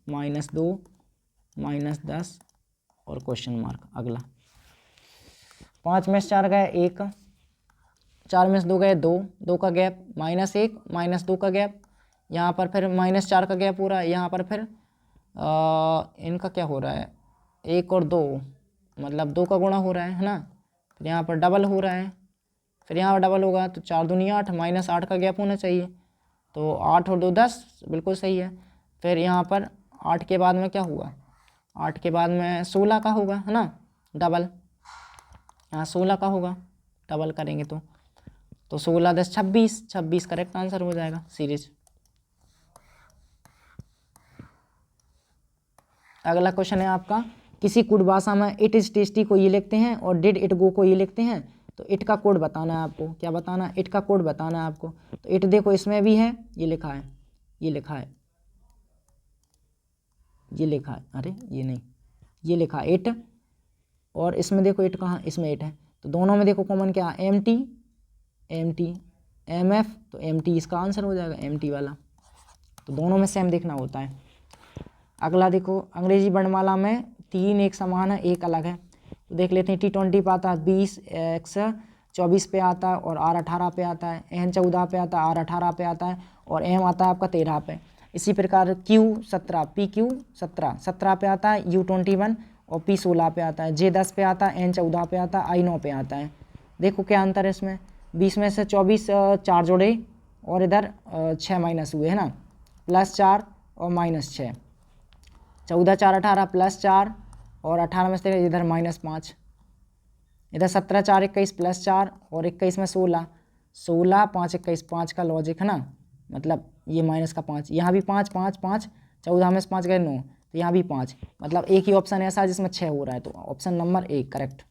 -2 -10 और क्वेश्चन मार्क। अगला 5 में से 4 गए 1, 4 में से 2 गए 2, 2 का गैप, -1 -2 का गैप, यहाँ पर फिर -4 का गैप हो रहा है। यहाँ पर फिर इनका क्या हो रहा है, 1 और 2 मतलब 2 का गुणा हो रहा है ना। फिर यहाँ पर डबल हो रहा है, फिर यहाँ पर डबल होगा तो 4 दूनी 8, -8 का गैप होना चाहिए। तो 8 और 2 10, बिल्कुल सही है। फिर यहाँ पर 8 के बाद में क्या हुआ, 8 के बाद में 16 का होगा, है ना, डबल। यहाँ 16 का होगा, डबल करेंगे तो 16 10 26 करेक्ट आंसर हो जाएगा सीरीज। अगला क्वेश्चन है आपका, किसी कोड भाषा में इट इज़ टेस्टी को ये लिखते हैं और डिड इट गो को ये लिखते हैं। तो इट का कोड बताना है आपको, क्या बताना है, इट का कोड बताना है आपको। तो इट देखो इसमें भी है, ये लिखा है, ये लिखा है, ये लिखा है, अरे ये नहीं, ये लिखा है इट। और इसमें देखो इट कहाँ, इसमें इट है। तो दोनों में देखो कॉमन क्या, एम टी एम एफ, तो एम टी इसका आंसर हो जाएगा, एम टी वाला। तो दोनों में सेम देखना होता है। अगला देखो, अंग्रेजी वर्णमाला में 3 एक समान है, एक अलग है। तो देख लेते हैं, T20 पे आता है 20, X 24 पे आता है और R 18 पे आता है, N 14 पे आता है, R 18 पे आता है और M आता है आपका 13 पे। इसी प्रकार Q 17, PQ 17 पे आता है, U 21 और P 16 पे आता है, J 10 पे आता है, N 14 पे आता है, I 9 पे आता है। देखो क्या अंतर है इसमें, 20 में से 24 4 जोड़े और इधर 6 माइनस हुए है ना, +4 और -6, 14 4 18 +4 और 18 में से इधर -5, इधर 17 4 21 +4 और 21 में 16 16 5 21 5 का लॉजिक है ना, मतलब ये माइनस का 5, यहाँ भी 5 5 5, 14 में से 5 गए 9, तो यहाँ भी 5, मतलब एक ही ऑप्शन ऐसा है जिसमें 6 हो रहा है, तो ऑप्शन नंबर 1 करेक्ट।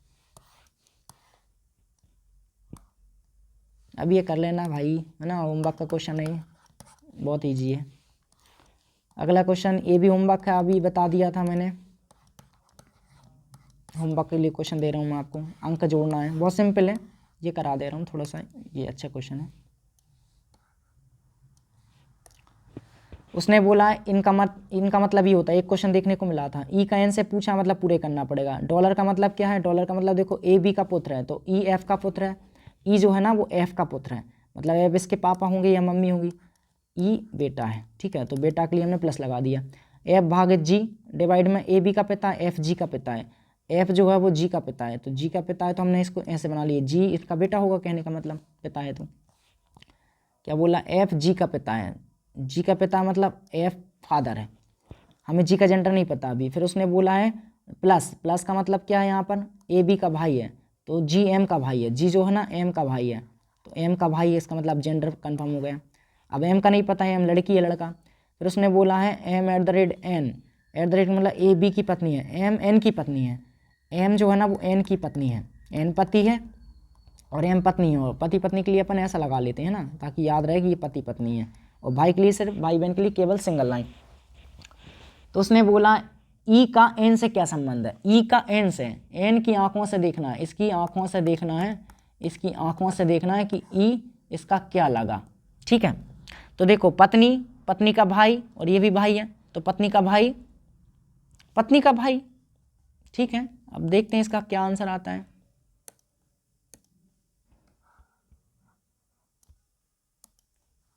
अब ये कर लेना भाई, है ना, होमवर्क का क्वेश्चन है, बहुत ईजी है। अगला क्वेश्चन ये भी होमवर्क है, अभी बता दिया था मैंने, होमवर्क के लिए क्वेश्चन दे रहा हूँ मैं आपको, अंक जोड़ना है, बहुत सिंपल है, ये करा दे रहा हूँ थोड़ा सा, ये अच्छा क्वेश्चन है। उसने बोला इनका मतलब ये होता है, एक क्वेश्चन देखने को मिला था, ई का एन से पूछा मतलब पूरे करना पड़ेगा। डॉलर का मतलब क्या है, डॉलर का मतलब देखो ए बी का पुत्र है तो ई एफ का पुत्र है, ई जो है ना वो एफ का पुत्र है, मतलब एफ इसके पापा होंगे या मम्मी होंगी, ई बेटा है, ठीक है, तो बेटा के लिए हमने प्लस लगा दिया। एफ भागे जी डिवाइड में ए बी का पिता है, एफ जी का पिता है, एफ जो है वो जी का पिता है, तो जी का पिता है तो हमने इसको ऐसे बना लिया, जी इसका बेटा होगा, कहने का मतलब पिता है, तो क्या बोला, एफ जी का पिता है, जी का पिता मतलब एफ फादर है, हमें जी का जेंडर नहीं पता अभी। फिर उसने बोला है प्लस का मतलब क्या है, यहाँ पर ए बी का भाई है तो जी एम का भाई है, जी जो है ना एम का भाई है, तो एम का भाई है, इसका मतलब जेंडर कन्फर्म हो गया। अब एम का नहीं पता है, एम लड़की है लड़का। फिर उसने बोला है एम @ n मतलब ए बी की पत्नी है, एम एन की पत्नी है, एम जो है ना वो एन की पत्नी है, एन पति है और एम पत्नी है, और पति पत्नी के लिए अपन ऐसा लगा लेते हैं ना ताकि याद रहे कि ये पति पत्नी है, और भाई के लिए सिर्फ भाई बहन के लिए केवल सिंगल लाइन। तो उसने बोला ई का एन से क्या संबंध है, ई का एन से, एन की आंखों से देखना है, इसकी आंखों से देखना है, इसकी आंखों से देखना है कि ई इसका क्या लगा, ठीक है। तो देखो पत्नी का भाई और ये भी भाई है, तो पत्नी का भाई, ठीक है। अब देखते हैं इसका क्या आंसर आता है।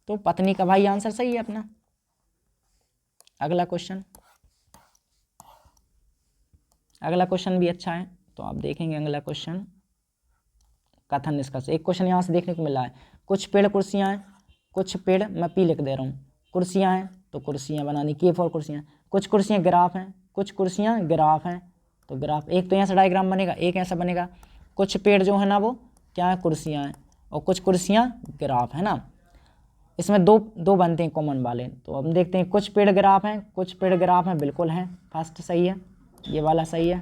तो पत्नी का भाई आंसर सही है अपना। अगला क्वेश्चन भी अच्छा है, तो आप देखेंगे अगला क्वेश्चन, कथन निष्कर्ष। एक क्वेश्चन यहाँ से देखने को मिला है, कुछ पेड़ कुर्सियाँ हैं, कुछ पेड़, मैं पी लिख दे रहा हूँ, कुर्सियाँ हैं तो कुर्सियाँ बनानी, के फॉर कुर्सियाँ, कुछ कुर्सियाँ ग्राफ हैं, कुछ कुर्सियाँ ग्राफ हैं, तो ग्राफ एक तो यहाँ से डायग्राम बनेगा, एक ऐसा बनेगा, कुछ पेड़ जो है ना वो क्या है, कुर्सियाँ हैं, और कुछ कुर्सियाँ ग्राफ है ना, इसमें दो बनते हैं कॉमन वाले। तो हम देखते हैं, कुछ पेड़ ग्राफ हैं, कुछ पेड़ ग्राफ हैं, बिल्कुल हैं, फर्स्ट सही है, ये वाला सही है।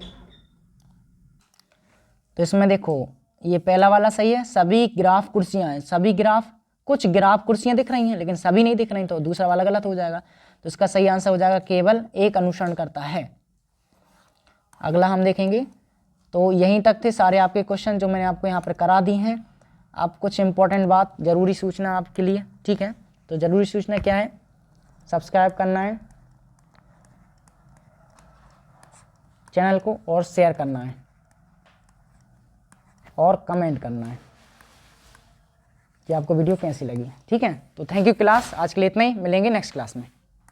तो इसमें देखो ये पहला वाला सही है, सभी ग्राफ कुर्सियां हैं, सभी ग्राफ, कुछ ग्राफ कुर्सियां दिख रही हैं लेकिन सभी नहीं दिख रही, तो दूसरा वाला गलत हो जाएगा, तो इसका सही आंसर हो जाएगा केवल एक अनुसरण करता है। अगला हम देखेंगे, तो यहीं तक थे सारे आपके क्वेश्चन जो मैंने आपको यहाँ पर करा दी हैं। आप कुछ इंपॉर्टेंट बात, जरूरी सूचना आपके लिए, ठीक है, तो जरूरी सूचना क्या है, सब्सक्राइब करना है चैनल को और शेयर करना है और कमेंट करना है कि आपको वीडियो कैसी लगी, ठीक है। तो थैंक यू क्लास, आज के लिए इतना ही, मिलेंगे नेक्स्ट क्लास में।